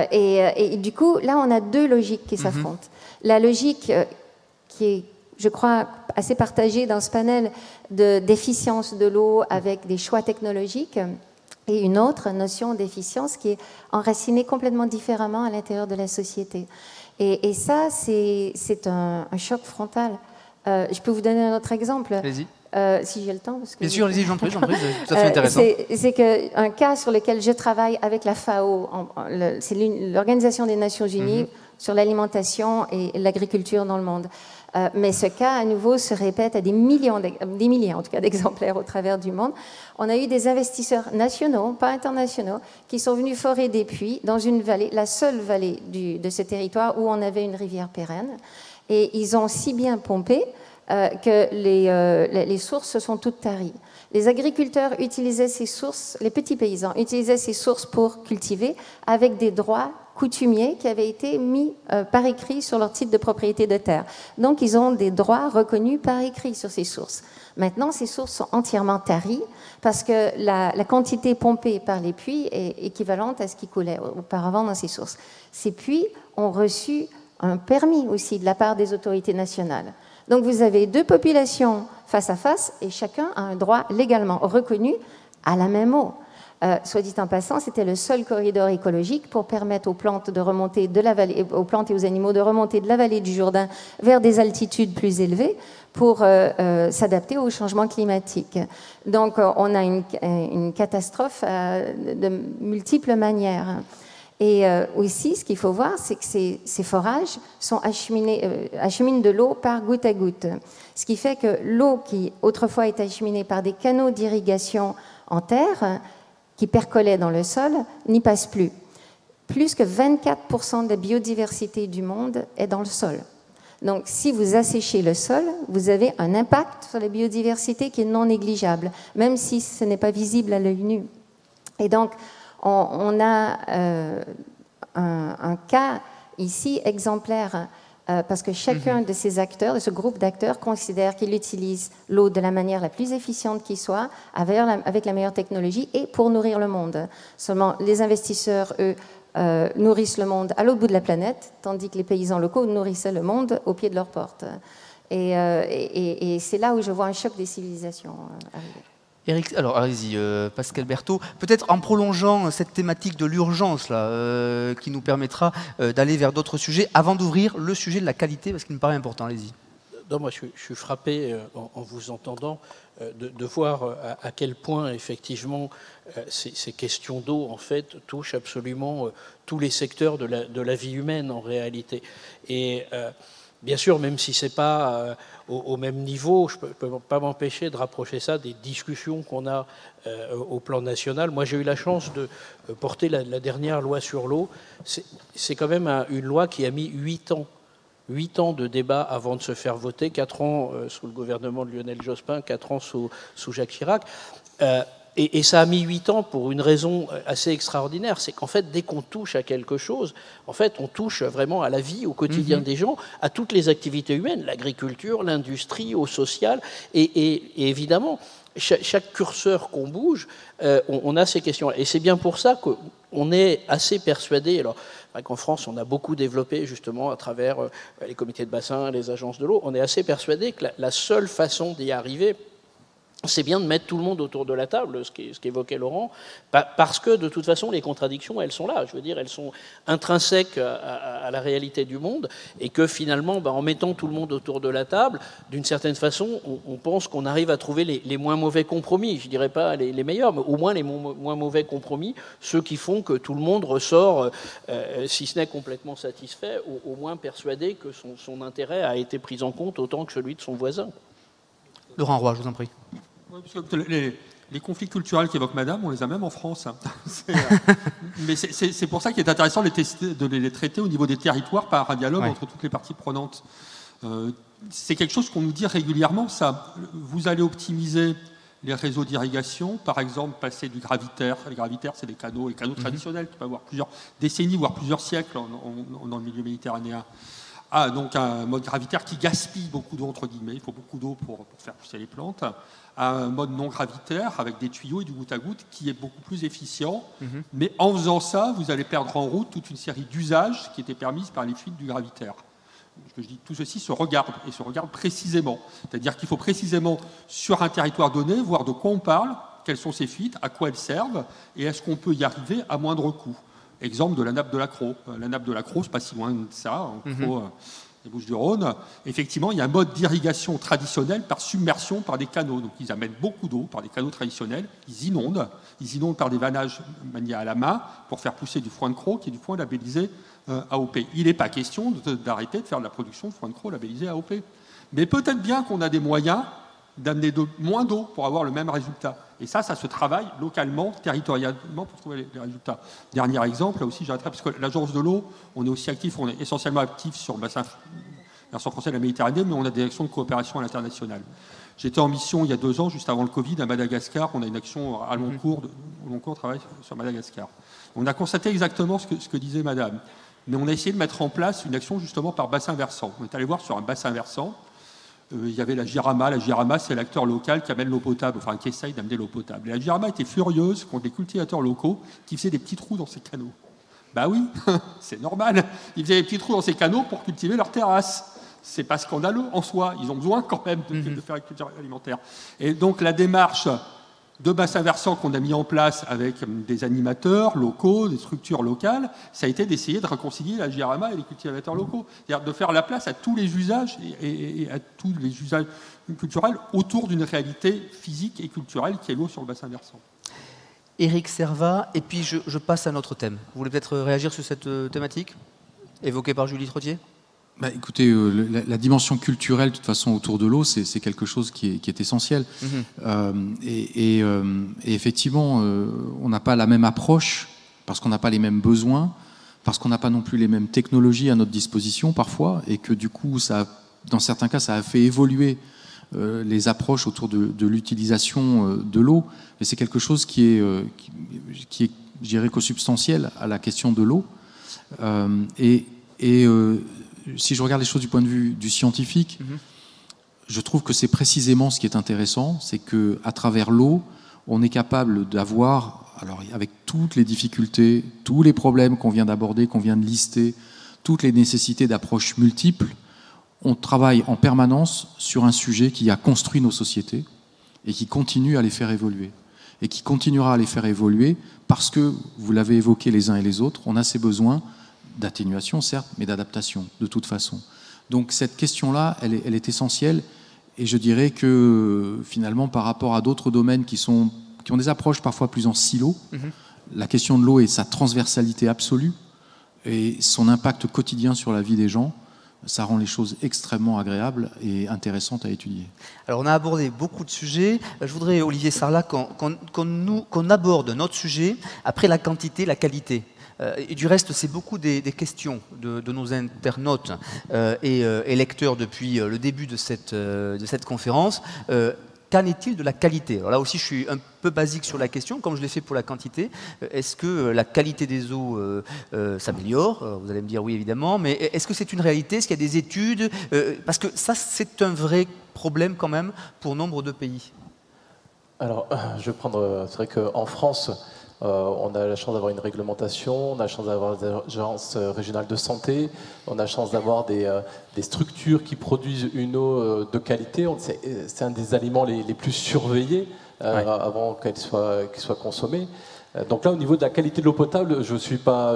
Et du coup, là, on a deux logiques qui s'affrontent. La logique qui est, je crois, assez partagée dans ce panel d'efficience de l'eau avec des choix technologiques, et une autre notion d'efficience qui est enracinée complètement différemment à l'intérieur de la société. Et ça, c'est un choc frontal. Je peux vous donner un autre exemple. Allez-y. Si j'ai le temps. Parce que bien sûr, allez-y, j'en prie, c'est tout à fait intéressant. C'est qu'un cas sur lequel je travaille avec la FAO, c'est l'Organisation des Nations Unies sur l'alimentation et l'agriculture dans le monde. Mais ce cas, à nouveau, se répète à des milliers en tout cas, d'exemplaires au travers du monde. On a eu des investisseurs nationaux, pas internationaux, qui sont venus forer des puits dans une vallée, la seule vallée de ce territoire où on avait une rivière pérenne. Et ils ont si bien pompé que les sources se sont toutes taries. Les agriculteurs utilisaient ces sources, les petits paysans utilisaient ces sources pour cultiver avec des droits coutumiers qui avaient été mis par écrit sur leur titre de propriété de terre. Donc, ils ont des droits reconnus par écrit sur ces sources. Maintenant, ces sources sont entièrement taries parce que la quantité pompée par les puits est équivalente à ce qui coulait auparavant dans ces sources. Ces puits ont reçu un permis aussi de la part des autorités nationales. Donc, vous avez deux populations face à face et chacun a un droit légalement reconnu à la même eau. Soit dit en passant, c'était le seul corridor écologique pour permettre aux plantes de remonter de la vallée, aux plantes et aux animaux de remonter de la vallée du Jourdain vers des altitudes plus élevées pour s'adapter au changement climatique. Donc, on a une catastrophe de multiples manières. Et aussi, ce qu'il faut voir, c'est que ces forages acheminent de l'eau par goutte à goutte. Ce qui fait que l'eau qui autrefois était acheminée par des canaux d'irrigation en terre, qui percolaient dans le sol, n'y passe plus. Plus que 24% de la biodiversité du monde est dans le sol. Donc, si vous asséchez le sol, vous avez un impact sur la biodiversité qui est non négligeable, même si ce n'est pas visible à l'œil nu. Et donc, on a un cas ici exemplaire, parce que chacun de ces acteurs, de ce groupe d'acteurs, considère qu'il utilise l'eau de la manière la plus efficiente qui soit, avec la meilleure technologie, et pour nourrir le monde. Seulement, les investisseurs, eux, nourrissent le monde à l'autre bout de la planète, tandis que les paysans locaux nourrissaient le monde au pied de leur porte. Et c'est là où je vois un choc des civilisations arriver. Eric, alors allez-y, Pascal Berthaud, peut-être en prolongeant cette thématique de l'urgence là, qui nous permettra d'aller vers d'autres sujets, avant d'ouvrir le sujet de la qualité, parce qu'il me paraît important, allez-y. Non, moi je suis frappé en vous entendant de voir à quel point effectivement ces questions d'eau en fait touchent absolument tous les secteurs de la vie humaine en réalité. Et bien sûr, même si c'est pas au même niveau, je peux pas m'empêcher de rapprocher ça des discussions qu'on a au plan national. Moi, j'ai eu la chance de porter la dernière loi sur l'eau. C'est quand même une loi qui a mis 8 ans. 8 ans de débat avant de se faire voter, 4 ans sous le gouvernement de Lionel Jospin, 4 ans sous Jacques Chirac. Et ça a mis 8 ans pour une raison assez extraordinaire, c'est qu'en fait, dès qu'on touche à quelque chose, en fait, on touche vraiment à la vie, au quotidien des gens, à toutes les activités humaines, l'agriculture, l'industrie, au social, et évidemment, chaque curseur qu'on bouge, on a ces questions. Et c'est bien pour ça qu'on est assez persuadé, alors qu'en France, on a beaucoup développé justement à travers les comités de bassin, les agences de l'eau, on est assez persuadé que la seule façon d'y arriver, c'est bien de mettre tout le monde autour de la table, ce qu'évoquait Laurent, parce que de toute façon, les contradictions, elles sont là. Je veux dire, elles sont intrinsèques à la réalité du monde, et que finalement, en mettant tout le monde autour de la table, d'une certaine façon, on pense qu'on arrive à trouver les moins mauvais compromis. Je ne dirais pas les meilleurs, mais au moins les moins mauvais compromis, ceux qui font que tout le monde ressort, si ce n'est complètement satisfait, au moins persuadé que son intérêt a été pris en compte autant que celui de son voisin. Laurent Roy, je vous en prie. Oui, parce que les conflits culturels qu'évoque Madame, on les a même en France. Mais c'est pour ça qu'il est intéressant de les traiter au niveau des territoires par un dialogue entre toutes les parties prenantes. C'est quelque chose qu'on nous dit régulièrement, ça. Vous allez optimiser les réseaux d'irrigation, par exemple, passer du gravitaire. Les gravitaires, c'est les canaux traditionnels qui peuvent avoir plusieurs décennies, voire plusieurs siècles dans le milieu méditerranéen. Donc un mode gravitaire qui gaspille beaucoup d'eau, entre guillemets, il faut beaucoup d'eau pour faire pousser les plantes, à un mode non gravitaire avec des tuyaux et du goutte à goutte qui est beaucoup plus efficient, mais en faisant ça, vous allez perdre en route toute une série d'usages qui étaient permises par les fuites du gravitaire. Je dis, tout ceci se regarde, et se regarde précisément. C'est-à-dire qu'il faut précisément, sur un territoire donné, voir de quoi on parle, quelles sont ces fuites, à quoi elles servent, et est-ce qu'on peut y arriver à moindre coût. Exemple de la nappe de l'Accro. La nappe de l'Accro, c'est pas si loin de ça, en gros, les Bouches-du-Rhône. Effectivement, il y a un mode d'irrigation traditionnel par submersion par des canaux. Donc, ils amènent beaucoup d'eau par des canaux traditionnels. Ils inondent par des vannages maniés à la main pour faire pousser du foin de cros, qui est du foin labellisé AOP. Il n'est pas question d'arrêter de faire de la production de foin de cros labellisé AOP. Mais peut-être bien qu'on a des moyens d'amener moins d'eau pour avoir le même résultat. Et ça se travaille localement, territorialement pour trouver les résultats. Dernier exemple, là aussi j'arrêterai, parce que l'agence de l'eau, on est aussi actif, on est essentiellement actif sur le bassin versant français de la Méditerranée, mais on a des actions de coopération à l'international. J'étais en mission il y a 2 ans, juste avant le Covid, à Madagascar. On a une action à long cours, travail sur Madagascar. On a constaté exactement ce que disait Madame, mais on a essayé de mettre en place une action justement par bassin versant. On est allé voir sur un bassin versant. Il y avait la Jirama. La Jirama, c'est l'acteur local qui amène l'eau potable, enfin qui essaye d'amener l'eau potable. Et la Jirama était furieuse contre les cultivateurs locaux qui faisaient des petits trous dans ces canaux. Bah oui, c'est normal. Ils faisaient des petits trous dans ces canaux pour cultiver leurs terrasses. C'est pas scandaleux en soi. Ils ont besoin quand même de faire l'agriculture alimentaire. Et donc la démarche de bassin versant qu'on a mis en place avec des animateurs locaux, des structures locales, ça a été d'essayer de réconcilier la Jirama et les cultivateurs locaux. C'est-à-dire de faire la place à tous les usages et à tous les usages culturels autour d'une réalité physique et culturelle qui est l'eau sur le bassin versant. Éric Servat, et puis je passe à notre thème. Vous voulez peut-être réagir sur cette thématique évoquée par Julie Trottier ? Écoutez, la dimension culturelle, de toute façon, autour de l'eau, c'est quelque chose qui est essentiel. Et effectivement, on n'a pas la même approche, parce qu'on n'a pas les mêmes besoins, parce qu'on n'a pas non plus les mêmes technologies à notre disposition, parfois, et que du coup, dans certains cas, ça a fait évoluer les approches autour de l'utilisation de l'eau. Mais c'est quelque chose qui est je dirais, consubstantiel à la question de l'eau. Et Et si je regarde les choses du point de vue du scientifique, je trouve que c'est précisément ce qui est intéressant, c'est qu'à travers l'eau, on est capable d'avoir, alors avec toutes les difficultés, tous les problèmes qu'on vient d'aborder, qu'on vient de lister, toutes les nécessités d'approches multiples, on travaille en permanence sur un sujet qui a construit nos sociétés et qui continue à les faire évoluer. Et qui continuera à les faire évoluer parce que, vous l'avez évoqué les uns et les autres, on a ces besoins d'atténuation, certes, mais d'adaptation, de toute façon. Donc cette question-là, elle est essentielle, et je dirais que, finalement, par rapport à d'autres domaines qui ont des approches parfois plus en silo, la question de l'eau et sa transversalité absolue, et son impact quotidien sur la vie des gens, ça rend les choses extrêmement agréables et intéressantes à étudier. Alors on a abordé beaucoup de sujets. Je voudrais, Olivier Sarlat, qu'on aborde notre sujet après la quantité, la qualité. Et du reste, c'est beaucoup des questions de nos internautes et lecteurs depuis le début de cette conférence. Qu'en est-il de la qualité? Alors là aussi, je suis un peu basique sur la question, comme je l'ai fait pour la quantité. Est-ce que la qualité des eaux s'améliore? Vous allez me dire oui, évidemment. Mais est-ce que c'est une réalité? Est-ce qu'il y a des études? Parce que ça, c'est un vrai problème quand même pour nombre de pays. Alors, je vais prendre... C'est vrai qu'en France, on a la chance d'avoir une réglementation, on a la chance d'avoir des agences régionales de santé, on a la chance d'avoir des structures qui produisent une eau de qualité. C'est un des aliments les plus surveillés avant qu'elle soit consommée. Donc là, au niveau de la qualité de l'eau potable, je suis pas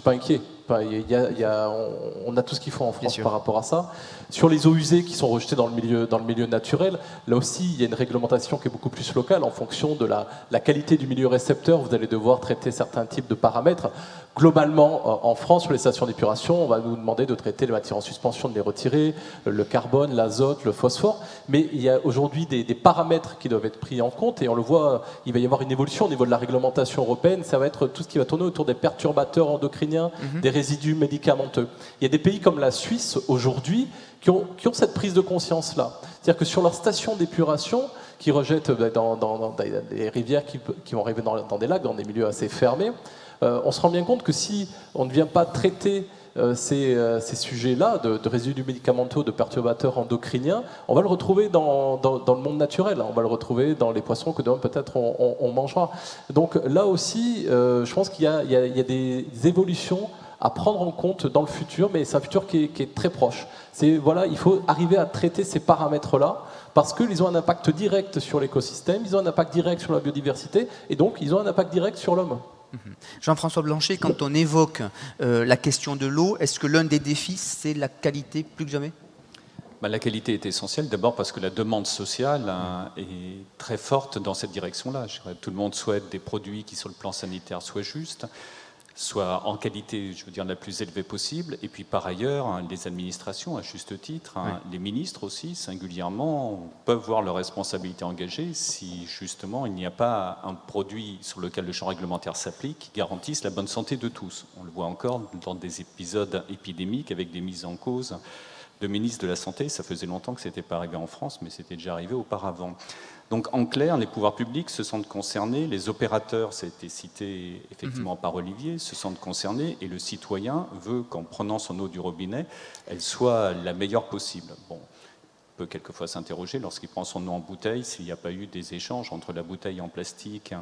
inquiet. On a tout ce qu'il faut en France par rapport à ça. Sur les eaux usées qui sont rejetées dans le milieu naturel, là aussi, il y a une réglementation qui est beaucoup plus locale en fonction de la qualité du milieu récepteur. Vous allez devoir traiter certains types de paramètres. Globalement, en France, sur les stations d'épuration, on va nous demander de traiter les matières en suspension, de les retirer, le carbone, l'azote, le phosphore. Mais il y a aujourd'hui des paramètres qui doivent être pris en compte et on le voit, il va y avoir une évolution au niveau de la réglementation européenne. Ça va être tout ce qui va tourner autour des perturbateurs endocriniens, des résidus médicamenteux. Il y a des pays comme la Suisse aujourd'hui qui ont cette prise de conscience-là. C'est-à-dire que sur leur station d'épuration, qui rejettent dans des rivières qui vont arriver dans des lacs, dans des milieux assez fermés, on se rend bien compte que si on ne vient pas traiter ces sujets-là de résidus médicamenteux, de perturbateurs endocriniens, on va le retrouver dans le monde naturel, on va le retrouver dans les poissons que demain peut-être on mangera. Donc là aussi, je pense qu'il y a des évolutions à prendre en compte dans le futur, mais c'est un futur qui est très proche. Il faut arriver à traiter ces paramètres-là, parce qu'ils ont un impact direct sur l'écosystème, ils ont un impact direct sur la biodiversité, et donc ils ont un impact direct sur l'homme. Jean-François Blanchet, quand on évoque la question de l'eau, est-ce que l'un des défis, c'est la qualité plus que jamais? La qualité est essentielle, d'abord parce que la demande sociale est très forte dans cette direction-là. Tout le monde souhaite des produits qui, sur le plan sanitaire, soient justes, soit en qualité, je veux dire, la plus élevée possible. Et puis par ailleurs, les administrations, à juste titre, les ministres aussi, singulièrement, peuvent voir leur responsabilité engagée si justement il n'y a pas un produit sur lequel le champ réglementaire s'applique qui garantisse la bonne santé de tous. On le voit encore dans des épisodes épidémiques avec des mises en cause de ministres de la Santé. Ça faisait longtemps que ce n'était pas arrivé en France, mais c'était déjà arrivé auparavant. Donc en clair, les pouvoirs publics se sentent concernés, les opérateurs, ça a été cité effectivement par Olivier, se sentent concernés, et le citoyen veut qu'en prenant son eau du robinet, elle soit la meilleure possible. Bon, on peut quelquefois s'interroger lorsqu'il prend son eau en bouteille s'il n'y a pas eu des échanges entre la bouteille en plastique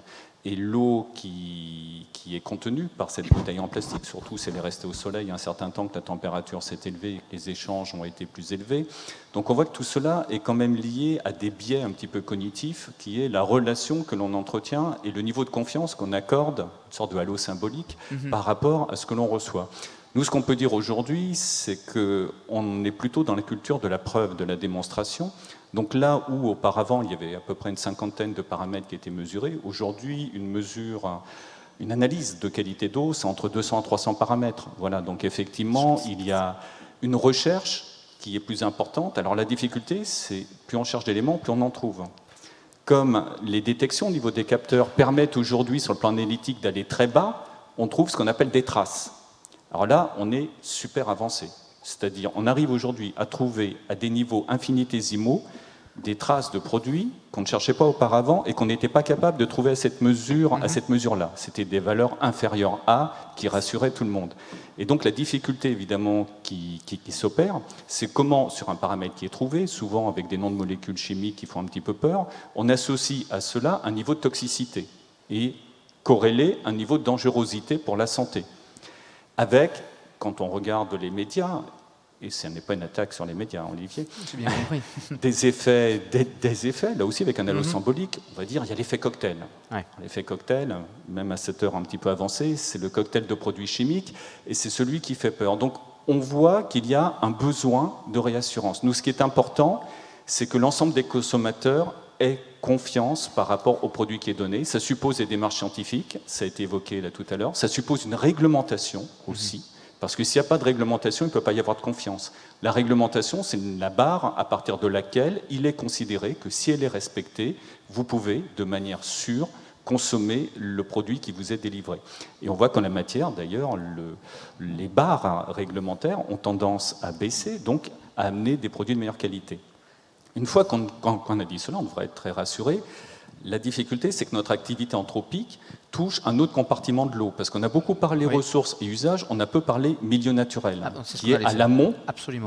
et l'eau qui est contenue par cette bouteille en plastique, surtout si elle est restée au soleil un certain temps, que la température s'est élevée et que les échanges ont été plus élevés. Donc on voit que tout cela est quand même lié à des biais un petit peu cognitifs, qui est la relation que l'on entretient et le niveau de confiance qu'on accorde, une sorte de halo symbolique, par rapport à ce que l'on reçoit. Nous, ce qu'on peut dire aujourd'hui, c'est qu'on est plutôt dans la culture de la preuve, de la démonstration. Donc là où auparavant il y avait à peu près une cinquantaine de paramètres qui étaient mesurés, aujourd'hui une analyse de qualité d'eau, c'est entre 200 et 300 paramètres. Voilà, donc effectivement, il y a une recherche qui est plus importante. Alors la difficulté, c'est plus on cherche d'éléments, plus on en trouve. Comme les détections au niveau des capteurs permettent aujourd'hui, sur le plan analytique, d'aller très bas, on trouve ce qu'on appelle des traces. Alors là, on est super avancé. C'est-à-dire, on arrive aujourd'hui à trouver à des niveaux infinitésimaux des traces de produits qu'on ne cherchait pas auparavant et qu'on n'était pas capable de trouver à cette mesure-là. C'était des valeurs inférieures à qui rassuraient tout le monde. Et donc la difficulté évidemment qui s'opère, c'est comment sur un paramètre qui est trouvé, souvent avec des noms de molécules chimiques qui font un petit peu peur, on associe à cela un niveau de toxicité et corréler un niveau de dangerosité pour la santé. Avec, quand on regarde les médias, et ce n'est pas une attaque sur les médias, Olivier, bien compris. des effets, là aussi avec un halo symbolique, on va dire, il y a l'effet cocktail. Ouais. L'effet cocktail, même à cette heure un petit peu avancée, c'est le cocktail de produits chimiques, et c'est celui qui fait peur. Donc on voit qu'il y a un besoin de réassurance. Nous, ce qui est important, c'est que l'ensemble des consommateurs aient confiance par rapport au produit qui est donné. Ça suppose des démarches scientifiques, ça a été évoqué là tout à l'heure, ça suppose une réglementation aussi. Parce que s'il n'y a pas de réglementation, il ne peut pas y avoir de confiance. La réglementation, c'est la barre à partir de laquelle il est considéré que si elle est respectée, vous pouvez, de manière sûre, consommer le produit qui vous est délivré. Et on voit qu'en la matière, d'ailleurs, les barres réglementaires ont tendance à baisser, donc à amener des produits de meilleure qualité. Une fois qu'on a dit cela, on devrait être très rassuré. La difficulté, c'est que notre activité anthropique touche un autre compartiment de l'eau, parce qu'on a beaucoup parlé ressources et usages, on a peu parlé milieu naturel, qui est à l'amont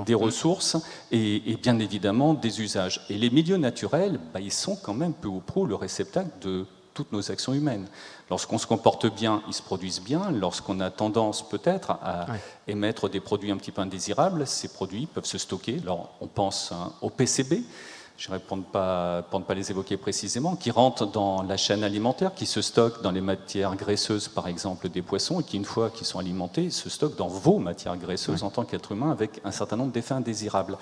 des ressources et bien évidemment des usages. Et les milieux naturels, ils sont quand même peu ou prou le réceptacle de toutes nos actions humaines. Lorsqu'on se comporte bien, ils se produisent bien. Lorsqu'on a tendance peut-être à émettre des produits un petit peu indésirables, ces produits peuvent se stocker. Alors on pense au PCB, pour ne pas les évoquer précisément, qui rentrent dans la chaîne alimentaire, qui se stockent dans les matières graisseuses, par exemple, des poissons, et qui, une fois qu'ils sont alimentés, se stockent dans vos matières graisseuses en tant qu'être humain, avec un certain nombre d'effets indésirables.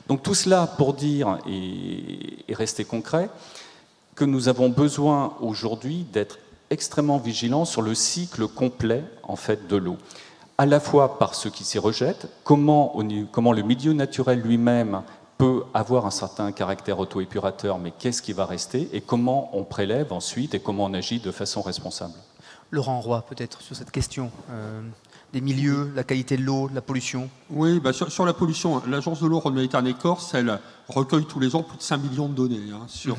Donc tout cela pour dire, et rester concret, que nous avons besoin aujourd'hui d'être extrêmement vigilants sur le cycle complet en fait, de l'eau. À la fois par ceux qui s'y rejettent, comment le milieu naturel lui-même peut avoir un certain caractère auto-épurateur, mais qu'est-ce qui va rester et comment on prélève ensuite et comment on agit de façon responsable. Laurent Roy, peut-être, sur cette question des milieux, la qualité de l'eau, la pollution. Oui, sur la pollution, l'Agence de l'eau Rhône-Méditerranée-Corse, elle recueille tous les ans plus de 5 millions de données sur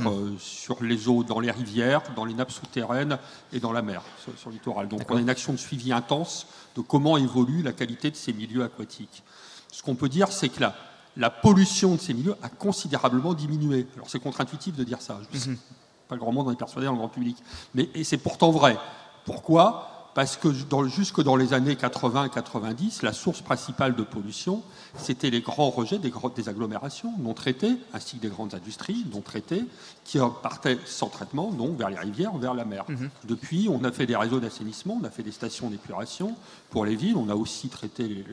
les eaux dans les rivières, dans les nappes souterraines et dans la mer, sur le littoral. Donc on a une action de suivi intense de comment évolue la qualité de ces milieux aquatiques. Ce qu'on peut dire, c'est que la pollution de ces milieux a considérablement diminué. Alors c'est contre-intuitif de dire ça, je sais pas le grand monde en est persuadé dans le grand public, et c'est pourtant vrai. Pourquoi ? Parce que jusque dans les années 80-90, la source principale de pollution, c'était les grands rejets des agglomérations non traitées, ainsi que des grandes industries non traitées, qui partaient sans traitement, donc vers les rivières, vers la mer. Depuis, on a fait des réseaux d'assainissement, on a fait des stations d'épuration pour les villes, on a aussi traité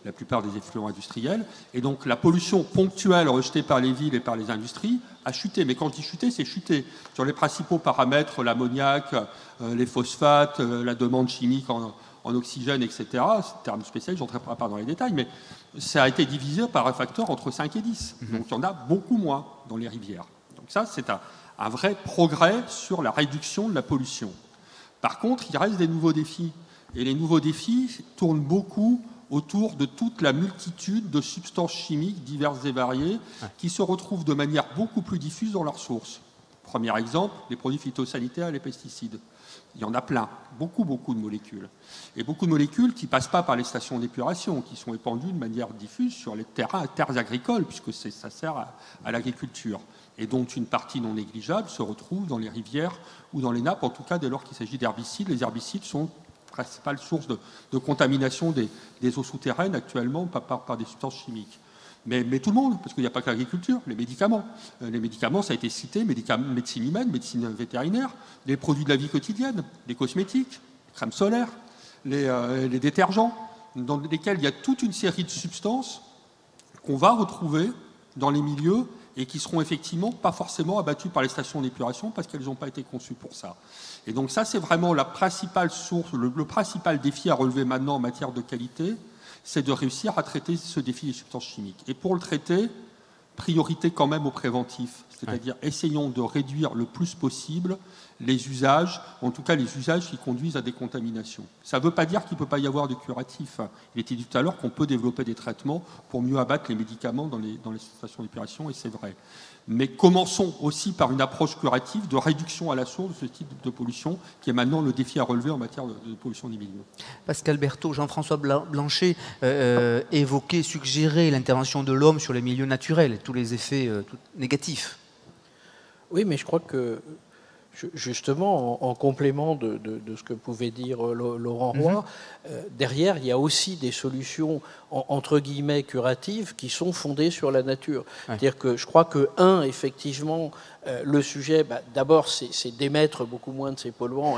la plupart des effluents industriels, et donc la pollution ponctuelle rejetée par les villes et par les industries a chuté. Mais quand je dis chuté, c'est chuté. Sur les principaux paramètres, l'ammoniac, les phosphates, la demande chimique en oxygène, etc. C'est un terme spécial, je n'entrerai pas dans les détails, mais ça a été divisé par un facteur entre 5 et 10. Donc il y en a beaucoup moins dans les rivières. Donc ça, c'est un vrai progrès sur la réduction de la pollution. Par contre, il reste des nouveaux défis. Et les nouveaux défis tournent beaucoup autour de toute la multitude de substances chimiques diverses et variées qui se retrouvent de manière beaucoup plus diffuse dans leurs sources. Premier exemple, les produits phytosanitaires et les pesticides. Il y en a plein, beaucoup de molécules. Et beaucoup de molécules qui ne passent pas par les stations d'épuration, qui sont épandues de manière diffuse sur les terres agricoles, puisque ça sert à l'agriculture. Et dont une partie non négligeable se retrouve dans les rivières ou dans les nappes, en tout cas dès lors qu'il s'agit d'herbicides. Les herbicides sont principale source de contamination des eaux souterraines actuellement par des substances chimiques. Mais tout le monde, parce qu'il n'y a pas que l'agriculture, les médicaments. Les médicaments, ça a été cité, médecine humaine, médecine vétérinaire, les produits de la vie quotidienne, les cosmétiques, les crèmes solaires, les détergents, dans lesquels il y a toute une série de substances qu'on va retrouver dans les milieux et qui seront effectivement pas forcément abattues par les stations d'épuration parce qu'elles n'ont pas été conçues pour ça. Et donc ça, c'est vraiment la principale source, le principal défi à relever maintenant en matière de qualité, c'est de réussir à traiter ce défi des substances chimiques. Et pour le traiter, priorité quand même au préventif, c'est-à-dire essayons de réduire le plus possible les usages, en tout cas les usages qui conduisent à des contaminations. Ça ne veut pas dire qu'il ne peut pas y avoir de curatif. Il était dit tout à l'heure qu'on peut développer des traitements pour mieux abattre les médicaments dans les stations d'épuration, et c'est vrai. Mais commençons aussi par une approche curative de réduction à la source de ce type de pollution, qui est maintenant le défi à relever en matière de pollution des milieux. Pascal Berthaud, Jean-François Blanchet évoquait, suggérait l'intervention de l'homme sur les milieux naturels et tous les effets négatifs. Oui, mais je crois que, justement, en complément de ce que pouvait dire Laurent Roy, derrière, il y a aussi des solutions, entre guillemets, curatives, qui sont fondées sur la nature. Ouais. C'est-à-dire que je crois que, effectivement, le sujet, d'abord, c'est d'émettre beaucoup moins de ces polluants,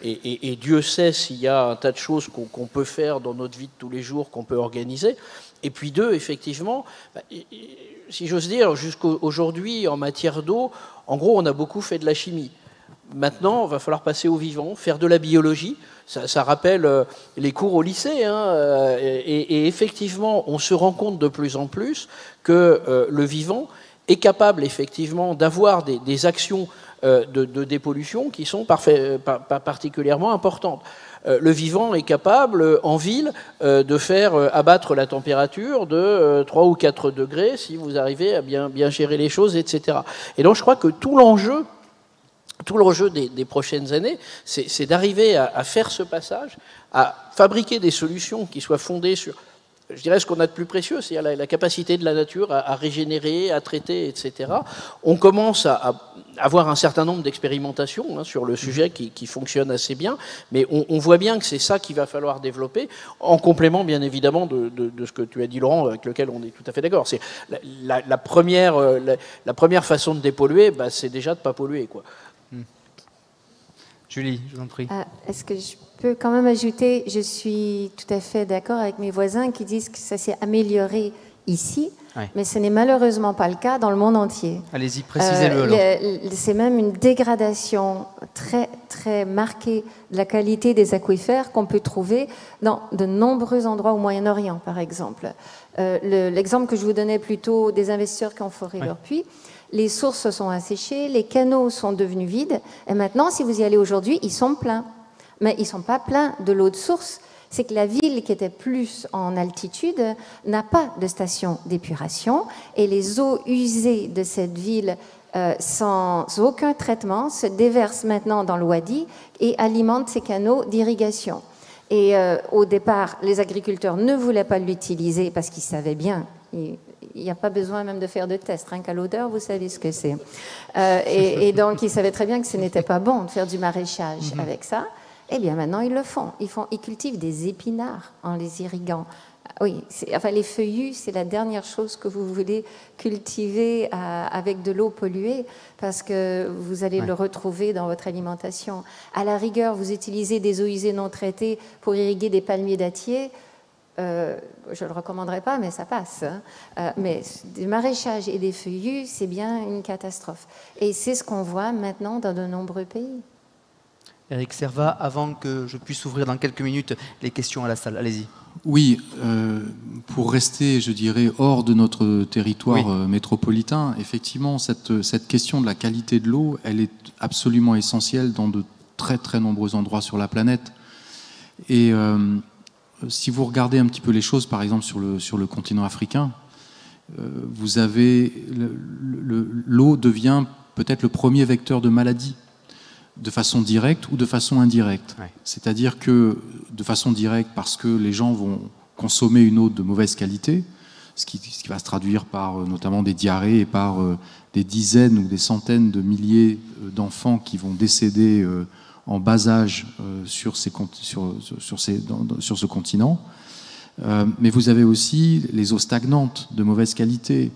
et Dieu sait s'il y a un tas de choses qu'on peut faire dans notre vie de tous les jours, qu'on peut organiser. Et puis deux, effectivement, si j'ose dire, jusqu'aujourd'hui, en matière d'eau, en gros, on a beaucoup fait de la chimie. Maintenant, il va falloir passer au vivant, faire de la biologie. Ça rappelle les cours au lycée. Et effectivement, on se rend compte de plus en plus que le vivant est capable, effectivement, d'avoir des actions de dépollution qui sont particulièrement importantes. Le vivant est capable, en ville, de faire abattre la température de 3 ou 4 degrés si vous arrivez à bien gérer les choses, etc. Et donc, je crois que tout l'enjeu des prochaines années, c'est d'arriver à faire ce passage, à fabriquer des solutions qui soient fondées sur, je dirais, ce qu'on a de plus précieux, c'est-à-dire la capacité de la nature à régénérer, à traiter, etc. On commence à avoir un certain nombre d'expérimentations sur le sujet qui fonctionnent assez bien, mais on voit bien que c'est ça qu'il va falloir développer, en complément, bien évidemment, de ce que tu as dit, Laurent, avec lequel on est tout à fait d'accord. C'est la première façon de dépolluer, c'est déjà de ne pas polluer, quoi. Julie, je vous en prie. Est-ce que je peux quand même ajouter, je suis tout à fait d'accord avec mes voisins qui disent que ça s'est amélioré ici, mais ce n'est malheureusement pas le cas dans le monde entier. Allez-y, précisez-le alors. C'est même une dégradation très, très marquée de la qualité des aquifères qu'on peut trouver dans de nombreux endroits au Moyen-Orient, par exemple. L'exemple que je vous donnais plus tôt des investisseurs qui ont foré leur puits, les sources se sont asséchées, les canaux sont devenus vides, et maintenant, si vous y allez aujourd'hui, ils sont pleins. Mais ils ne sont pas pleins de l'eau de source. C'est que la ville qui était plus en altitude n'a pas de station d'épuration, et les eaux usées de cette ville, sans aucun traitement, se déversent maintenant dans le Wadi et alimentent ces canaux d'irrigation. Et au départ, les agriculteurs ne voulaient pas l'utiliser parce qu'ils savaient bien. Il n'y a pas besoin même de faire de tests, rien qu'à l'odeur, vous savez ce que c'est. Et donc, ils savaient très bien que ce n'était pas bon de faire du maraîchage avec ça. Eh bien, maintenant, ils le font. Ils cultivent des épinards en les irriguant. Oui, les feuillus, c'est la dernière chose que vous voulez cultiver avec de l'eau polluée parce que vous allez le retrouver dans votre alimentation. À la rigueur, vous utilisez des eaux usées non traitées pour irriguer des palmiers dattiers. Je ne le recommanderais pas, mais ça passe. Mais des maraîchages et des feuillus, c'est bien une catastrophe. Et c'est ce qu'on voit maintenant dans de nombreux pays. Éric Servat, avant que je puisse ouvrir dans quelques minutes les questions à la salle, allez-y. Oui, pour rester, je dirais, hors de notre territoire métropolitain, effectivement, cette question de la qualité de l'eau, elle est absolument essentielle dans de très très nombreux endroits sur la planète. Et si vous regardez un petit peu les choses, par exemple sur le continent africain, vous avez l'eau devient peut-être le premier vecteur de maladie, de façon directe ou de façon indirecte. C'est-à-dire que de façon directe, parce que les gens vont consommer une eau de mauvaise qualité, ce qui va se traduire par notamment des diarrhées et par des dizaines ou des centaines de milliers d'enfants qui vont décéder en bas âge sur ce continent. Mais vous avez aussi les eaux stagnantes de mauvaise qualité.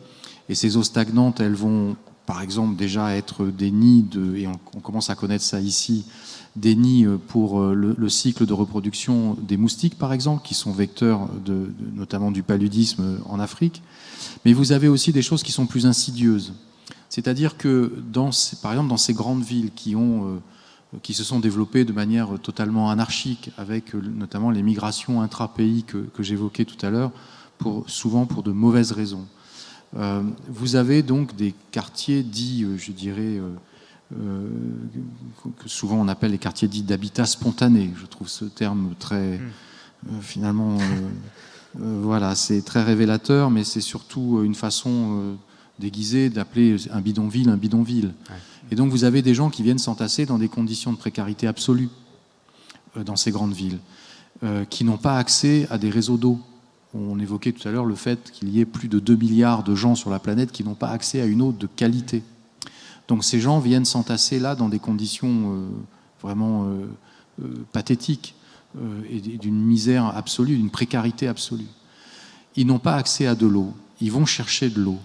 Et ces eaux stagnantes, elles vont, par exemple, déjà être des nids, et on commence à connaître ça ici, des nids pour le cycle de reproduction des moustiques, par exemple, qui sont vecteurs notamment du paludisme en Afrique. Mais vous avez aussi des choses qui sont plus insidieuses. C'est-à-dire que, par exemple, dans ces grandes villes qui se sont développées de manière totalement anarchique, avec notamment les migrations intra-pays que j'évoquais tout à l'heure, souvent pour de mauvaises raisons. Vous avez donc des quartiers dits, je dirais, que souvent on appelle les quartiers dits d'habitat spontané. Je trouve ce terme très, finalement, voilà, c'est très révélateur, mais c'est surtout une façon déguisé d'appeler un bidonville un bidonville. Ouais. Et donc vous avez des gens qui viennent s'entasser dans des conditions de précarité absolue dans ces grandes villes, qui n'ont pas accès à des réseaux d'eau. On évoquait tout à l'heure le fait qu'il y ait plus de 2 milliards de gens sur la planète qui n'ont pas accès à une eau de qualité. Donc ces gens viennent s'entasser là dans des conditions vraiment pathétiques et d'une misère absolue, d'une précarité absolue. Ils n'ont pas accès à de l'eau, ils vont chercher de l'eau.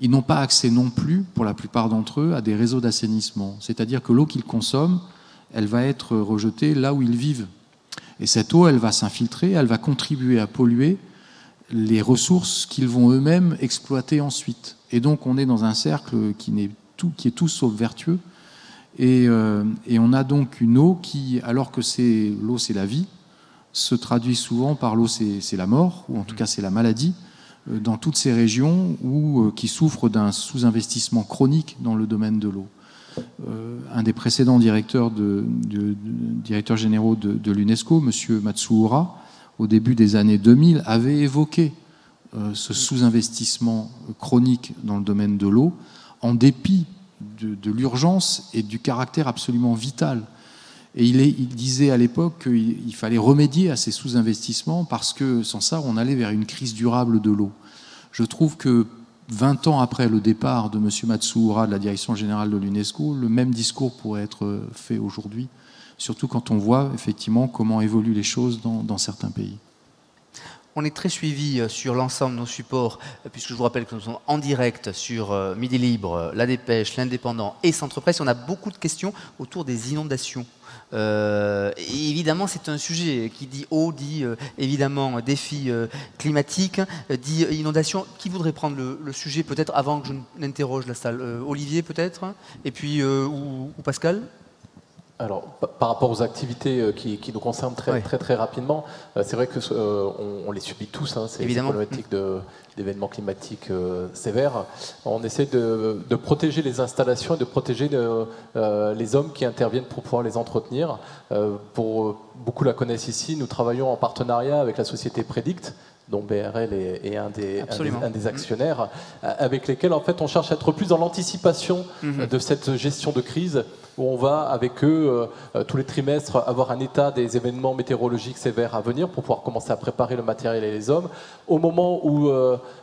Ils n'ont pas accès non plus, pour la plupart d'entre eux, à des réseaux d'assainissement. C'est-à-dire que l'eau qu'ils consomment, elle va être rejetée là où ils vivent. Et cette eau, elle va s'infiltrer, elle va contribuer à polluer les ressources qu'ils vont eux-mêmes exploiter ensuite. Et donc on est dans un cercle qui est tout sauf vertueux. Et on a donc une eau qui, alors que l'eau c'est la vie, se traduit souvent par l'eau c'est la mort, ou en tout cas c'est la maladie, dans toutes ces régions qui souffrent d'un sous-investissement chronique dans le domaine de l'eau. Un des précédents directeurs généraux de l'UNESCO, M. Matsuura, au début des années 2000, avait évoqué ce sous-investissement chronique dans le domaine de l'eau, en dépit de l'urgence et du caractère absolument vital. Et il disait à l'époque qu'il fallait remédier à ces sous-investissements parce que sans ça, on allait vers une crise durable de l'eau. Je trouve que 20 ans après le départ de M. Matsuura de la direction générale de l'UNESCO, le même discours pourrait être fait aujourd'hui, surtout quand on voit effectivement comment évoluent les choses dans certains pays. On est très suivi sur l'ensemble de nos supports, puisque je vous rappelle que nous sommes en direct sur Midi Libre, La Dépêche, L'Indépendant et Centre Presse. On a beaucoup de questions autour des inondations. Et évidemment, c'est un sujet qui dit eau, dit évidemment défi climatique, dit inondation. Qui voudrait prendre le sujet peut-être avant que je n'interroge la salle? Olivier peut-être, et puis ou Pascal? Alors, par rapport aux activités qui nous concernent très rapidement, c'est vrai qu'on les subit tous, hein, ces problématiques d'événements climatiques sévères. On essaie de protéger les installations et de protéger les hommes qui interviennent pour pouvoir les entretenir. Beaucoup la connaissent ici, nous travaillons en partenariat avec la société Predict, dont BRL est un des actionnaires, avec lesquels en fait on cherche à être plus dans l'anticipation de cette gestion de crise, où on va avec eux tous les trimestres avoir un état des événements météorologiques sévères à venir pour pouvoir commencer à préparer le matériel et les hommes. Au moment où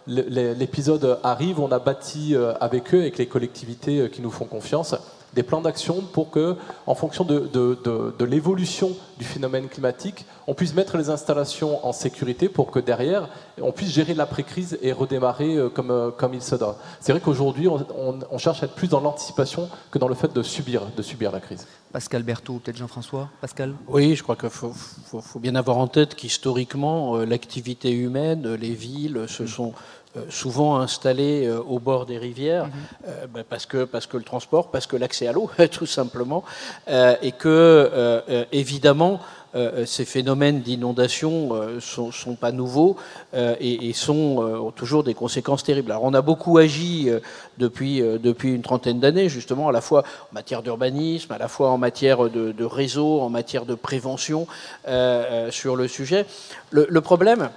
l'épisode arrive, on a bâti avec eux, avec les collectivités qui nous font confiance, des plans d'action pour que, en fonction de l'évolution du phénomène climatique, on puisse mettre les installations en sécurité pour que derrière, on puisse gérer l'après-crise et redémarrer comme il se doit. C'est vrai qu'aujourd'hui, on cherche à être plus dans l'anticipation que dans le fait de subir la crise. Pascal Berthaud, peut-être Jean-François. Pascal? Oui, je crois qu'il faut bien avoir en tête qu'historiquement, l'activité humaine, les villes se sont souvent installés au bord des rivières, parce que le transport, parce que l'accès à l'eau, tout simplement, et que, évidemment, ces phénomènes d'inondation sont pas nouveaux et ont toujours des conséquences terribles. Alors on a beaucoup agi depuis une trentaine d'années, justement, à la fois en matière d'urbanisme, à la fois en matière de réseau, en matière de prévention sur le sujet. Le problème,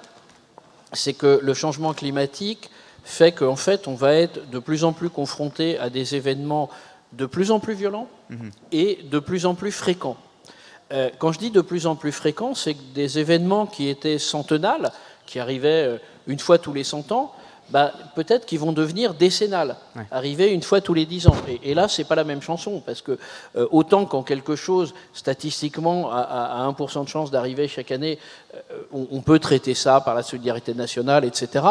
c'est que le changement climatique fait qu'en fait, on va être de plus en plus confronté à des événements de plus en plus violents et de plus en plus fréquents. Quand je dis de plus en plus fréquents, c'est que des événements qui étaient centennales, qui arrivaient une fois tous les 100 ans, peut-être qu'ils vont devenir décennales, arriver une fois tous les 10 ans. Et là, c'est pas la même chanson, parce que autant quand quelque chose, statistiquement, a 1% de chance d'arriver chaque année, on peut traiter ça par la solidarité nationale, etc.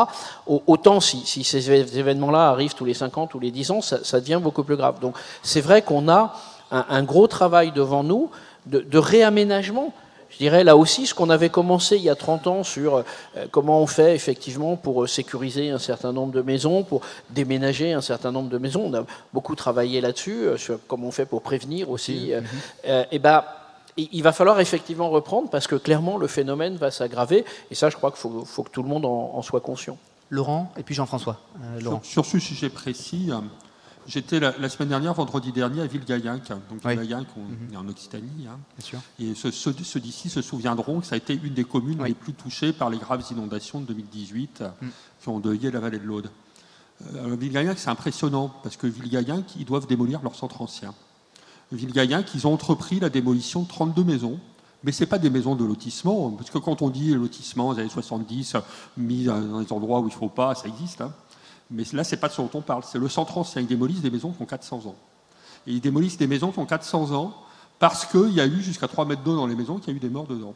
Autant si ces événements-là arrivent tous les 5 ans, tous les 10 ans, ça devient beaucoup plus grave. Donc c'est vrai qu'on a un gros travail devant nous de réaménagement. Je dirais là aussi ce qu'on avait commencé il y a 30 ans sur comment on fait effectivement pour sécuriser un certain nombre de maisons, pour déménager un certain nombre de maisons. On a beaucoup travaillé là-dessus, sur comment on fait pour prévenir aussi. Il va falloir effectivement reprendre parce que clairement le phénomène va s'aggraver. Et ça, je crois qu'il faut que tout le monde en soit conscient. Laurent et puis Jean-François. Sur ce sujet précis, j'étais la semaine dernière, vendredi dernier, à Villegayenc. Donc Villegayenc, on est en Occitanie. Hein. Bien sûr. Et ceux d'ici se souviendront que ça a été une des communes les plus touchées par les graves inondations de 2018 qui ont endeuillé la vallée de l'Aude. Villegayenc, c'est impressionnant, parce que Villegayenc, ils doivent démolir leur centre ancien. Villegayenc, ils ont entrepris la démolition de 32 maisons, mais ce n'est pas des maisons de lotissement, parce que quand on dit lotissement, les années 70, mis dans des endroits où il ne faut pas, ça existe. Hein. Mais là, ce n'est pas de ce dont on parle, c'est le centre ancien. Ils démolissent des maisons qui ont 400 ans. Et ils démolissent des maisons qui ont 400 ans parce qu'il y a eu jusqu'à 3 mètres d'eau dans les maisons, qu'il y a eu des morts dedans.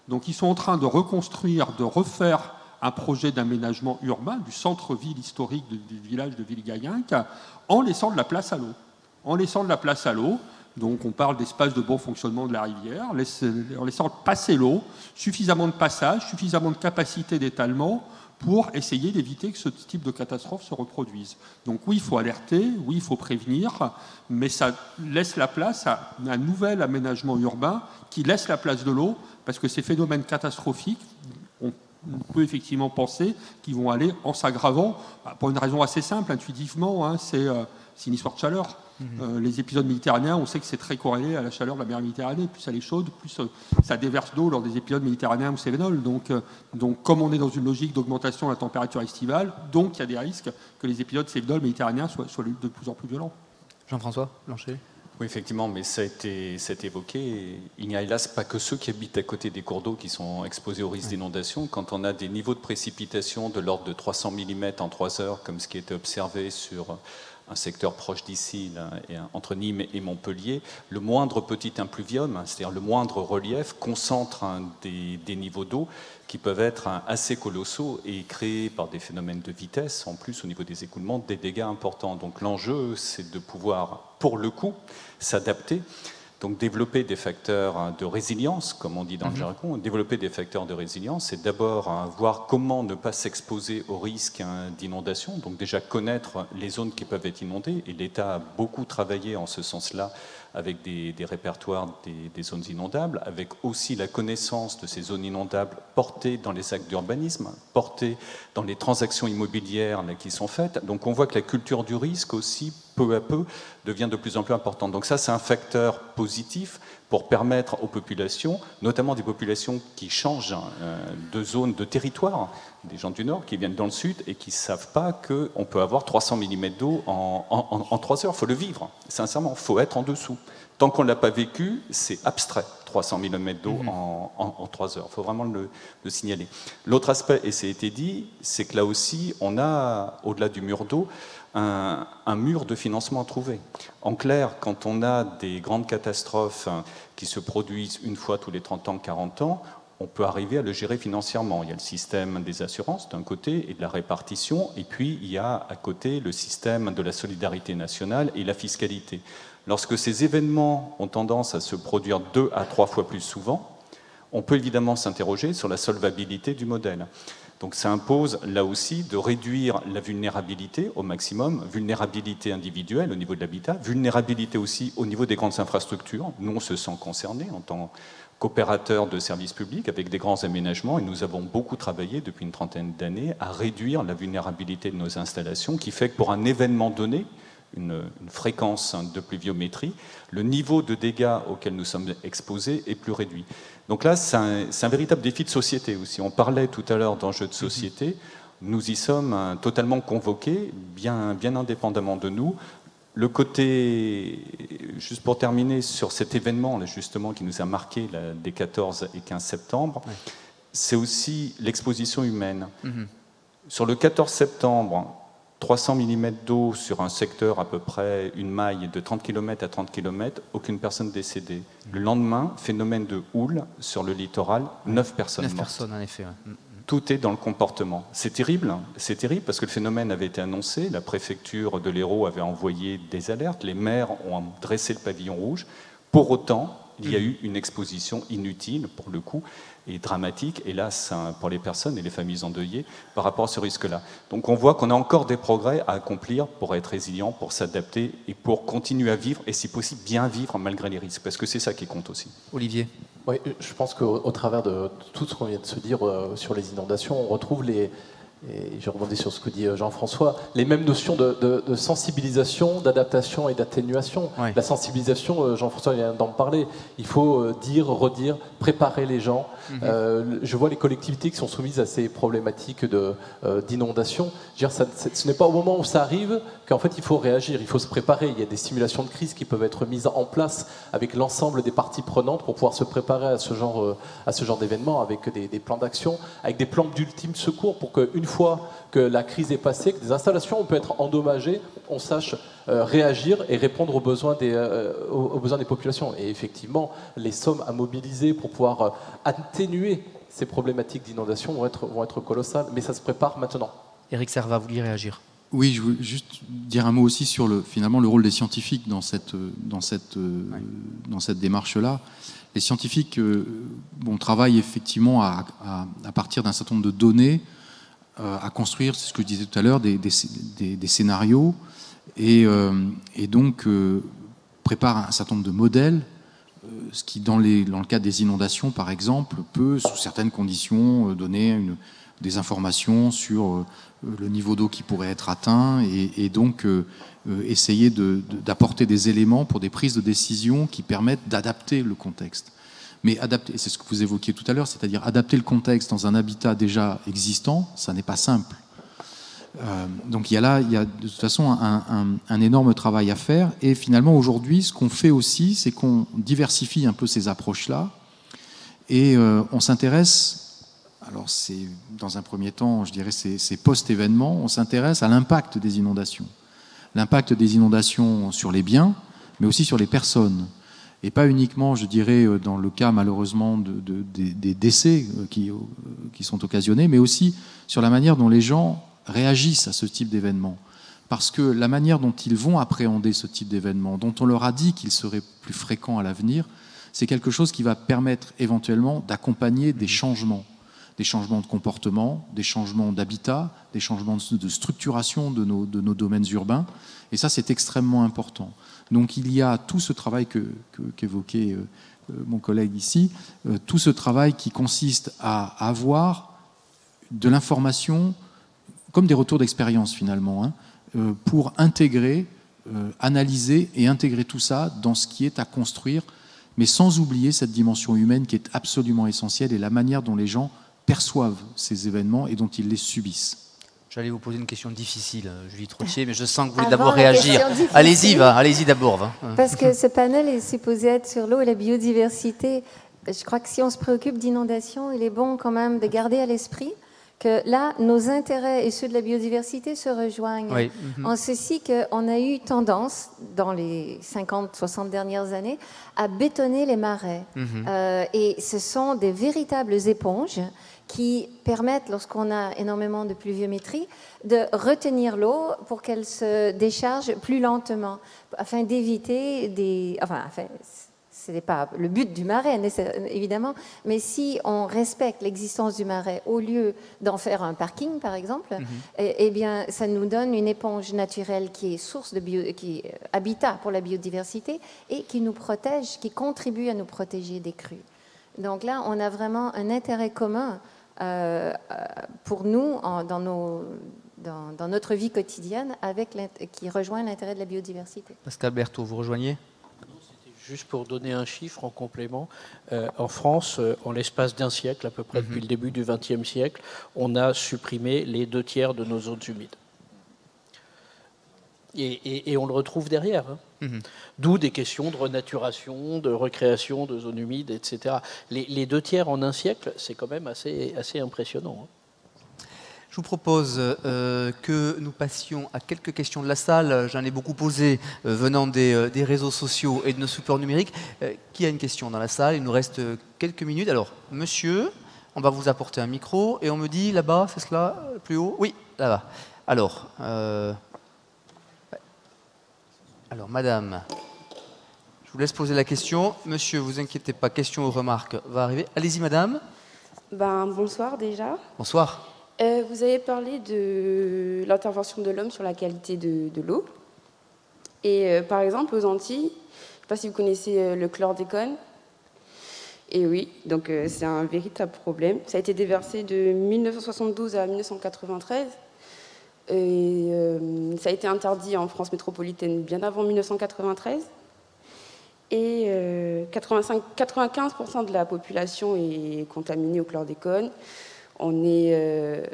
Donc ils sont en train de reconstruire, de refaire un projet d'aménagement urbain du centre-ville historique du village de Villegayenc en laissant de la place à l'eau. En laissant de la place à l'eau, donc on parle d'espace de bon fonctionnement de la rivière, en laissant passer l'eau, suffisamment de passage, suffisamment de capacité d'étalement pour essayer d'éviter que ce type de catastrophe se reproduise. Donc oui, il faut alerter, oui, il faut prévenir, mais ça laisse la place à un nouvel aménagement urbain qui laisse la place de l'eau, parce que ces phénomènes catastrophiques, on peut effectivement penser qu'ils vont aller en s'aggravant, pour une raison assez simple, intuitivement, hein, c'est une histoire de chaleur. Les épisodes méditerranéens, on sait que c'est très corrélé à la chaleur de la mer Méditerranée. Plus elle est chaude, plus ça déverse d'eau lors des épisodes méditerranéens ou cévenols. Donc, comme on est dans une logique d'augmentation de la température estivale, donc il y a des risques que les épisodes cévenols méditerranéens soient de plus en plus violents. Jean-François Blanchet. Oui, effectivement, mais ça a été évoqué. Il n'y a hélas pas que ceux qui habitent à côté des cours d'eau qui sont exposés au risque d'inondation. Quand on a des niveaux de précipitation de l'ordre de 300 mm en 3 heures, comme ce qui a été observé sur un secteur proche d'ici, entre Nîmes et Montpellier, le moindre petit impluvium, c'est-à-dire le moindre relief, concentre des niveaux d'eau qui peuvent être assez colossaux et créer par des phénomènes de vitesse, en plus au niveau des écoulements, des dégâts importants. Donc l'enjeu, c'est de pouvoir, pour le coup, s'adapter. Donc développer des facteurs de résilience, comme on dit dans le jargon. Développer des facteurs de résilience, c'est d'abord voir comment ne pas s'exposer au risque d'inondation. Donc déjà connaître les zones qui peuvent être inondées. Et l'État a beaucoup travaillé en ce sens-là avec des répertoires des zones inondables, avec aussi la connaissance de ces zones inondables portées dans les actes d'urbanisme, portées dans les transactions immobilières là, qui sont faites. Donc on voit que la culture du risque aussi, peu à peu, devient de plus en plus importante. Donc ça, c'est un facteur positif pour permettre aux populations, notamment des populations qui changent de zone, de territoire, des gens du Nord qui viennent dans le Sud et qui ne savent pas qu'on peut avoir 300 mm d'eau en 3 heures. Il faut le vivre, sincèrement, il faut être en dessous. Tant qu'on ne l'a pas vécu, c'est abstrait, 300 mm d'eau en 3 heures. Il faut vraiment le signaler. L'autre aspect, et ça a été dit, c'est que là aussi, on a, au-delà du mur d'eau, un mur de financement à trouver. En clair, quand on a des grandes catastrophes qui se produisent une fois tous les 30 ans, 40 ans, on peut arriver à le gérer financièrement. Il y a le système des assurances d'un côté et de la répartition, et puis il y a à côté le système de la solidarité nationale et la fiscalité. Lorsque ces événements ont tendance à se produire 2 à 3 fois plus souvent, on peut évidemment s'interroger sur la solvabilité du modèle. Donc ça impose là aussi de réduire la vulnérabilité au maximum, vulnérabilité individuelle au niveau de l'habitat, vulnérabilité aussi au niveau des grandes infrastructures. Nous, on se sent concernés en tant qu'opérateurs de services publics avec des grands aménagements et nous avons beaucoup travaillé depuis une trentaine d'années à réduire la vulnérabilité de nos installations qui fait que pour un événement donné, une fréquence de pluviométrie, le niveau de dégâts auquel nous sommes exposés est plus réduit. Donc là, c'est un véritable défi de société aussi. On parlait tout à l'heure d'enjeux de société. Nous y sommes totalement convoqués, bien indépendamment de nous. Le côté, juste pour terminer sur cet événement là, justement qui nous a marqué là, des 14 et 15 septembre, c'est aussi l'exposition humaine. Sur le 14 septembre, 300 mm d'eau sur un secteur à peu près une maille de 30 km à 30 km, aucune personne décédée. Le lendemain, phénomène de houle sur le littoral, 9 personnes mortes. 9 personnes, en effet. Tout est dans le comportement. C'est terrible parce que le phénomène avait été annoncé, la préfecture de l'Hérault avait envoyé des alertes, les maires ont dressé le pavillon rouge. Pour autant, il y a eu une exposition inutile, pour le coup, et dramatique, hélas, pour les personnes et les familles endeuillées, par rapport à ce risque-là. Donc on voit qu'on a encore des progrès à accomplir pour être résilient, pour s'adapter et pour continuer à vivre, et si possible, bien vivre malgré les risques, parce que c'est ça qui compte aussi. Olivier. Oui, je pense qu'au travers de tout ce qu'on vient de se dire sur les inondations, on retrouve et je rebondis sur ce que dit Jean-François, les mêmes notions de sensibilisation, d'adaptation et d'atténuation. Ouais. La sensibilisation, Jean-François vient d'en parler, il faut dire, redire, préparer les gens. Je vois les collectivités qui sont soumises à ces problématiques d'inondation. Ce n'est pas au moment où ça arrive qu'en fait il faut réagir, il faut se préparer. Il y a des simulations de crise qui peuvent être mises en place avec l'ensemble des parties prenantes pour pouvoir se préparer à ce genre d'événement, avec des plans d'action, avec des plans d'ultime secours pour qu'une fois que la crise est passée, que des installations peuvent être endommagées, on sache réagir et répondre aux besoins des populations. Et effectivement, les sommes à mobiliser pour pouvoir atténuer ces problématiques d'inondation vont être colossales, mais ça se prépare maintenant. Éric Servat, vous vouliez réagir? Oui, je veux juste dire un mot aussi sur finalement le rôle des scientifiques dans cette démarche-là. Les scientifiques travaillent effectivement à partir d'un certain nombre de données, à construire, c'est ce que je disais tout à l'heure, des scénarios, et donc préparent un certain nombre de modèles, ce qui, dans le cadre des inondations, par exemple, peut, sous certaines conditions, donner des informations sur le niveau d'eau qui pourrait être atteint, et donc essayer d'apporter des éléments pour des prises de décision qui permettent d'adapter le contexte. Mais adapter, c'est ce que vous évoquiez tout à l'heure, c'est-à-dire adapter le contexte dans un habitat déjà existant, ça n'est pas simple. Donc il y a de toute façon un énorme travail à faire. Et finalement, aujourd'hui, ce qu'on fait aussi, c'est qu'on diversifie un peu ces approches-là. Et on s'intéresse, alors c'est dans un premier temps, je dirais, c'est post-événement, on s'intéresse à l'impact des inondations. L'impact des inondations sur les biens, mais aussi sur les personnes. Et pas uniquement, je dirais, dans le cas malheureusement des décès qui sont occasionnés, mais aussi sur la manière dont les gens réagissent à ce type d'événement. Parce que la manière dont ils vont appréhender ce type d'événement, dont on leur a dit qu'il serait plus fréquent à l'avenir, c'est quelque chose qui va permettre éventuellement d'accompagner des changements de comportement, des changements d'habitat, des changements de structuration de nos domaines urbains. Et ça, c'est extrêmement important. Donc il y a tout ce travail qu'évoquait mon collègue ici, tout ce travail qui consiste à avoir de l'information comme des retours d'expérience finalement, pour intégrer, analyser et intégrer tout ça dans ce qui est à construire, mais sans oublier cette dimension humaine qui est absolument essentielle et la manière dont les gens perçoivent ces événements et dont ils les subissent. J'allais vous poser une question difficile, Julie Trottier, mais je sens que vous voulez d'abord réagir. Allez-y d'abord. Parce que ce panel est supposé être sur l'eau et la biodiversité. Je crois que si on se préoccupe d'inondation, il est bon quand même de garder à l'esprit que là, nos intérêts et ceux de la biodiversité se rejoignent. Oui. En ceci qu'on a eu tendance, dans les 50-60 dernières années, à bétonner les marais. Et ce sont des véritables éponges qui permettent, lorsqu'on a énormément de pluviométrie, de retenir l'eau pour qu'elle se décharge plus lentement, afin d'éviter des... ce n'est pas le but du marais, évidemment, mais si on respecte l'existence du marais, au lieu d'en faire un parking, par exemple, eh bien, ça nous donne une éponge naturelle qui est source qui est habitat pour la biodiversité et qui nous protège, qui contribue à nous protéger des crues. Donc là, on a vraiment un intérêt commun pour nous dans notre vie quotidienne qui rejoint l'intérêt de la biodiversité. Pascal Berthaud, vous rejoignez ? Juste pour donner un chiffre en complément, en France, en l'espace d'un siècle, à peu près depuis le début du XXe siècle, on a supprimé les 2/3 de nos zones humides. Et on le retrouve derrière. D'où des questions de renaturation, de recréation de zones humides, etc. Les 2/3 en un siècle, c'est quand même assez impressionnant. Je vous propose que nous passions à quelques questions de la salle. J'en ai beaucoup posé venant des réseaux sociaux et de nos supports numériques. Qui a une question dans la salle? Il nous reste quelques minutes. Alors, monsieur, on va vous apporter un micro et on me dit là-bas, c'est cela, plus haut? Oui, là-bas. Alors, madame, je vous laisse poser la question. Monsieur, vous inquiétez pas, question ou remarque va arriver. Allez-y, madame. Bonsoir déjà. Bonsoir. Vous avez parlé de l'intervention de l'homme sur la qualité de l'eau. Et par exemple, aux Antilles, je ne sais pas si vous connaissez le chlordécone. Et oui, donc c'est un véritable problème. Ça a été déversé de 1972 à 1993. Et ça a été interdit en France métropolitaine bien avant 1993. Et 95% de la population est contaminée au chlordécone. On est...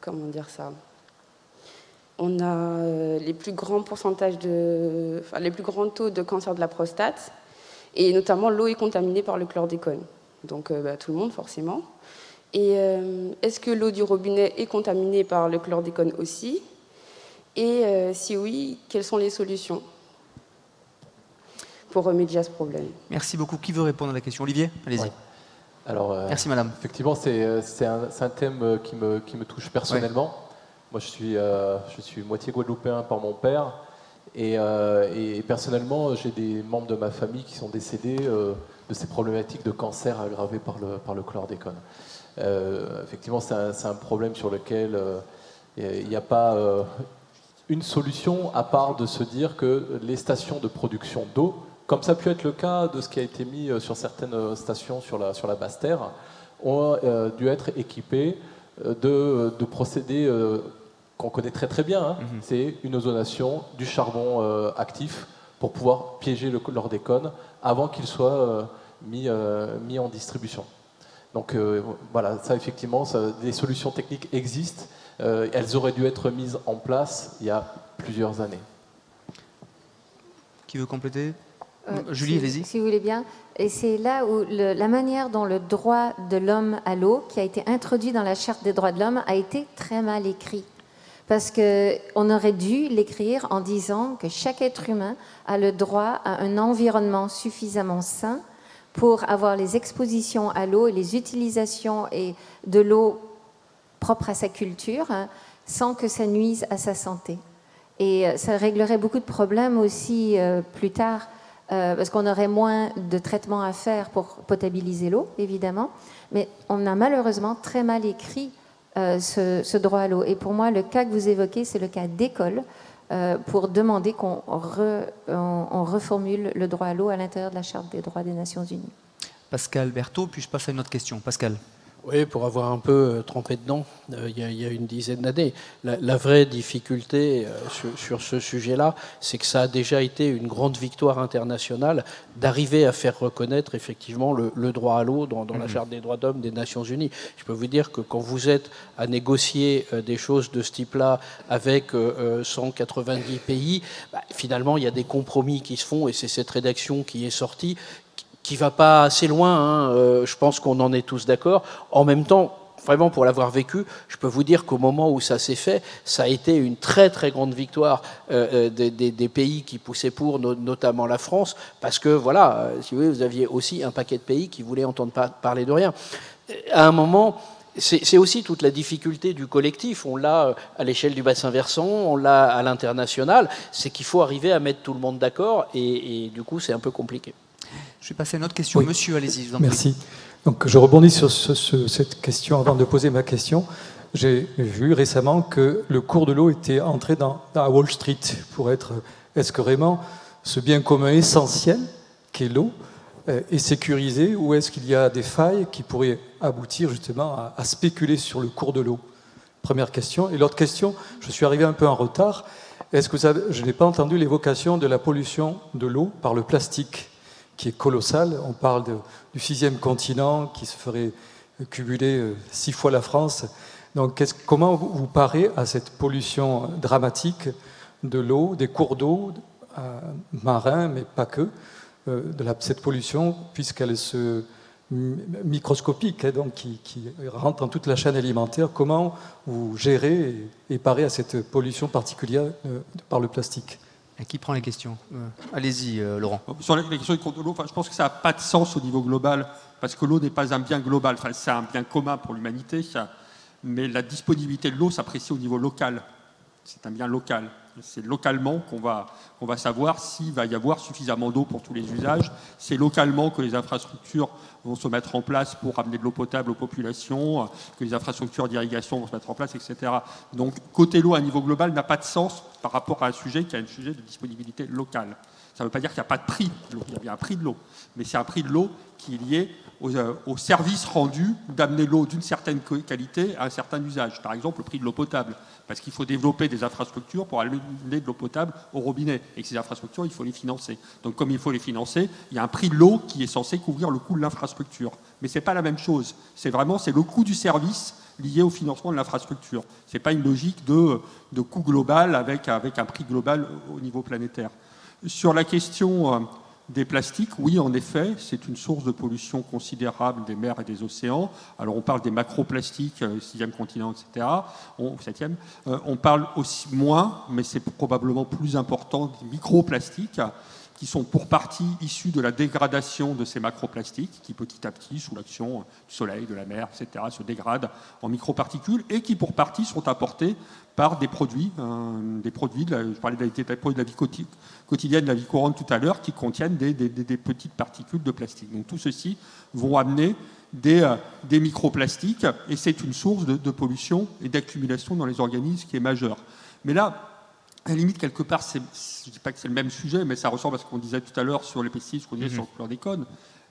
comment dire ça ? On a les plus grands pourcentages les plus grands taux de cancer de la prostate. Et notamment, l'eau est contaminée par le chlordécone. Donc, tout le monde, forcément. Et est-ce que l'eau du robinet est contaminée par le chlordécone aussi? Et si oui, quelles sont les solutions pour remédier à ce problème? Merci beaucoup. Qui veut répondre à la question? Olivier, allez-y. Ouais. Alors, merci, madame. Effectivement, c'est un thème qui me touche personnellement. Ouais. Moi, je suis moitié guadeloupéen par mon père. Et personnellement, j'ai des membres de ma famille qui sont décédés de ces problématiques de cancer aggravées par le chlordécone. Effectivement, c'est un problème sur lequel il n'y a pas une solution à part de se dire que les stations de production d'eau, comme ça a pu être le cas de ce qui a été mis sur certaines stations sur la basse terre, ont dû être équipées de procédés qu'on connaît très très bien, hein. C'est une ozonation du charbon actif pour pouvoir piéger le chlordécone avant qu'il soit mis en distribution. Donc voilà, ça effectivement, des solutions techniques existent. Elles auraient dû être mises en place il y a plusieurs années. Qui veut compléter? Julie, allez-y. Si vous voulez bien. Et c'est là où la manière dont le droit de l'homme à l'eau, qui a été introduit dans la Charte des droits de l'homme, a été très mal écrit. Parce qu'on aurait dû l'écrire en disant que chaque être humain a le droit à un environnement suffisamment sain pour avoir les expositions à l'eau et les utilisations de l'eau propre à sa culture, hein, sans que ça nuise à sa santé. Et ça réglerait beaucoup de problèmes aussi plus tard, parce qu'on aurait moins de traitements à faire pour potabiliser l'eau, évidemment. Mais on a malheureusement très mal écrit ce droit à l'eau. Et pour moi, le cas que vous évoquez, c'est le cas d'école, pour demander qu'on reformule le droit à l'eau à l'intérieur de la Charte des droits des Nations Unies. Pascal Berthaud, puis je passe à une autre question. Pascal. Oui, pour avoir un peu trempé dedans, il y a une dizaine d'années. La vraie difficulté sur ce sujet-là, c'est que ça a déjà été une grande victoire internationale d'arriver à faire reconnaître effectivement le droit à l'eau dans la Charte des droits de l'homme des Nations Unies. Je peux vous dire que quand vous êtes à négocier des choses de ce type-là avec 190 pays, finalement, il y a des compromis qui se font et c'est cette rédaction qui est sortie qui ne va pas assez loin, hein. Je pense qu'on en est tous d'accord. En même temps, vraiment pour l'avoir vécu, je peux vous dire qu'au moment où ça s'est fait, ça a été une très très grande victoire des pays qui poussaient pour, notamment la France, parce que voilà, si vous voulez, vous aviez aussi un paquet de pays qui voulaient entendre parler de rien. À un moment, c'est aussi toute la difficulté du collectif. On l'a à l'échelle du bassin versant, on l'a à l'international. C'est qu'il faut arriver à mettre tout le monde d'accord et du coup, c'est un peu compliqué. Je vais passer à une autre question. Oui. Monsieur, allez-y. Merci. Donc, je rebondis sur cette question avant de poser ma question. J'ai vu récemment que le cours de l'eau était entré à Wall Street pour être... Est-ce que vraiment ce bien commun essentiel qu'est l'eau est sécurisé ou est-ce qu'il y a des failles qui pourraient aboutir justement à spéculer sur le cours de l'eau? Première question. Et l'autre question, je suis arrivé un peu en retard. Est-ce que je n'ai pas entendu l'évocation de la pollution de l'eau par le plastique qui est colossal. On parle du 6e continent qui se ferait cumuler 6 fois la France. Donc comment vous parez à cette pollution dramatique de l'eau, des cours d'eau marins, mais pas que, cette pollution, puisqu'elle est microscopique, hein, donc qui rentre dans toute la chaîne alimentaire. Comment vous gérez et parez à cette pollution particulière par le plastique? Et qui prend les questions? Allez-y, Laurent. Sur la question du cours de l'eau, je pense que ça n'a pas de sens au niveau global, parce que l'eau n'est pas un bien global. Enfin, c'est un bien commun pour l'humanité, mais la disponibilité de l'eau s'apprécie au niveau local. C'est un bien local. C'est localement qu'on va savoir s'il va y avoir suffisamment d'eau pour tous les usages. C'est localement que les infrastructures vont se mettre en place pour amener de l'eau potable aux populations, que les infrastructures d'irrigation vont se mettre en place, etc. Donc, côté l'eau à niveau global n'a pas de sens par rapport à un sujet qui a un sujet de disponibilité locale. Ça ne veut pas dire qu'il n'y a pas de prix de l'eau, il y a bien un prix de l'eau, mais c'est un prix de l'eau qui est lié au service rendu d'amener l'eau d'une certaine qualité à un certain usage. Par exemple, le prix de l'eau potable, parce qu'il faut développer des infrastructures pour amener de l'eau potable au robinet. Et que ces infrastructures, il faut les financer. Donc comme il faut les financer, il y a un prix de l'eau qui est censé couvrir le coût de l'infrastructure. Mais ce n'est pas la même chose. C'est le coût du service lié au financement de l'infrastructure. Ce n'est pas une logique de coût global avec un prix global au niveau planétaire. Sur la question des plastiques, oui, en effet, c'est une source de pollution considérable des mers et des océans. Alors, on parle des macroplastiques, 6e continent, etc., 7e. On parle aussi moins, mais c'est probablement plus important, des microplastiques, qui sont pour partie issus de la dégradation de ces macroplastiques, qui petit à petit, sous l'action du soleil, de la mer, etc., se dégradent en microparticules, et qui pour partie sont apportés par des produits, je parlais des produits de la vie quotidienne, de la vie courante tout à l'heure, qui contiennent des petites particules de plastique. Donc tout ceci vont amener des microplastiques, et c'est une source de pollution et d'accumulation dans les organismes qui est majeure. Mais là, à la limite, quelque part, je ne dis pas que c'est le même sujet, mais ça ressemble à ce qu'on disait tout à l'heure sur les pesticides, ce qu'on disait sur le chlordécone.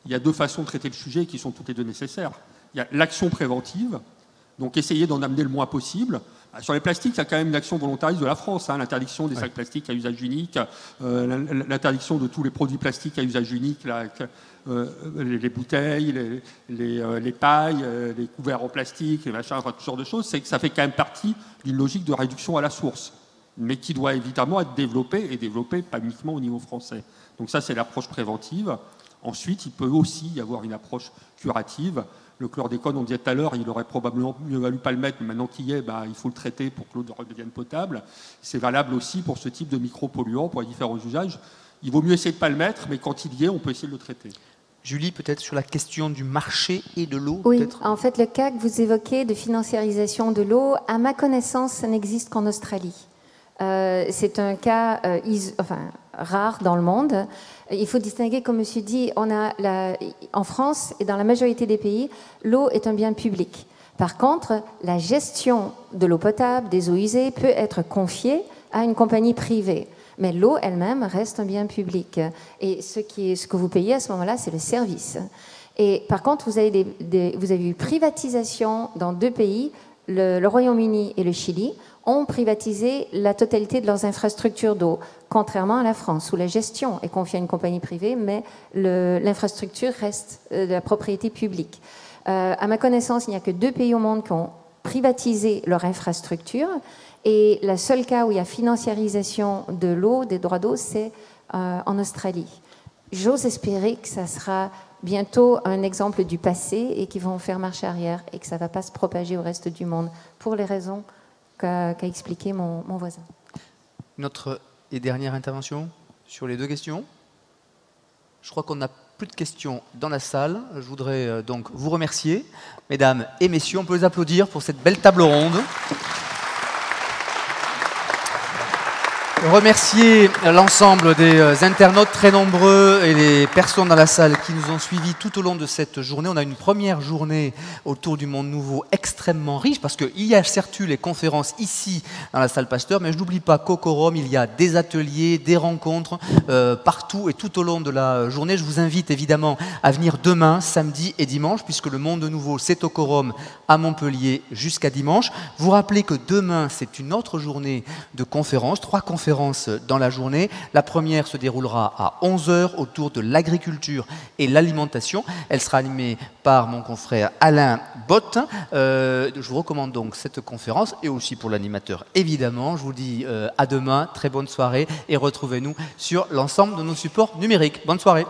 Il y a deux façons de traiter le sujet qui sont toutes les deux nécessaires. Il y a l'action préventive, donc essayer d'en amener le moins possible. Sur les plastiques, il y a quand même une action volontariste de la France, hein, l'interdiction des sacs plastiques à usage unique, l'interdiction de tous les produits plastiques à usage unique, les bouteilles, les pailles, les couverts en plastique, les machins, enfin, tout ce genre de choses. Ça fait quand même partie d'une logique de réduction à la source, mais qui doit évidemment être développée, et développée pas uniquement au niveau français. Donc ça, c'est l'approche préventive. Ensuite, il peut aussi y avoir une approche curative. Le chlordécone, on disait tout à l'heure, il aurait probablement mieux valu pas le mettre, mais maintenant qu'il y est, il faut le traiter pour que l'eau redevienne potable. C'est valable aussi pour ce type de micropolluants, pour les différents usages. Il vaut mieux essayer de ne pas le mettre, mais quand il y est, on peut essayer de le traiter. Julie, peut-être sur la question du marché et de l'eau. Oui, en fait, le cas que vous évoquez de financiarisation de l'eau, à ma connaissance, ça n'existe qu'en Australie. C'est un cas rare dans le monde. Il faut distinguer, comme monsieur dit, en France et dans la majorité des pays, l'eau est un bien public. Par contre, la gestion de l'eau potable, des eaux usées, peut être confiée à une compagnie privée. Mais l'eau elle-même reste un bien public. Et ce que vous payez à ce moment-là, c'est le service. Et par contre, vous avez eu privatisation dans deux pays, le Royaume-Uni et le Chili, ont privatisé la totalité de leurs infrastructures d'eau, contrairement à la France, où la gestion est confiée à une compagnie privée, mais l'infrastructure reste de la propriété publique. À ma connaissance, il n'y a que deux pays au monde qui ont privatisé leur infrastructure, et le seul cas où il y a financiarisation de l'eau, des droits d'eau, c'est en Australie. J'ose espérer que ça sera bientôt un exemple du passé et qu'ils vont faire marche arrière et que ça ne va pas se propager au reste du monde, pour les raisons qu'a expliqué mon voisin. Notre et dernière intervention sur les deux questions. Je crois qu'on n'a plus de questions dans la salle. Je voudrais donc vous remercier, mesdames et messieurs. On peut les applaudir pour cette belle table ronde. Remercier l'ensemble des internautes très nombreux et les personnes dans la salle qui nous ont suivis tout au long de cette journée. On a une première journée autour du monde nouveau extrêmement riche parce qu'il y a certes eu les conférences ici dans la salle Pasteur, mais je n'oublie pas qu'au Quorum, il y a des ateliers, des rencontres partout et tout au long de la journée. Je vous invite évidemment à venir demain, samedi et dimanche, puisque le monde nouveau, c'est au Quorum à Montpellier jusqu'à dimanche. Vous rappelez que demain, c'est une autre journée de conférences, 3 conférences dans la journée. La première se déroulera à 11h autour de l'agriculture et l'alimentation. Elle sera animée par mon confrère Alain Bott. Je vous recommande donc cette conférence et aussi pour l'animateur évidemment. Je vous dis à demain, très bonne soirée et retrouvez-nous sur l'ensemble de nos supports numériques. Bonne soirée.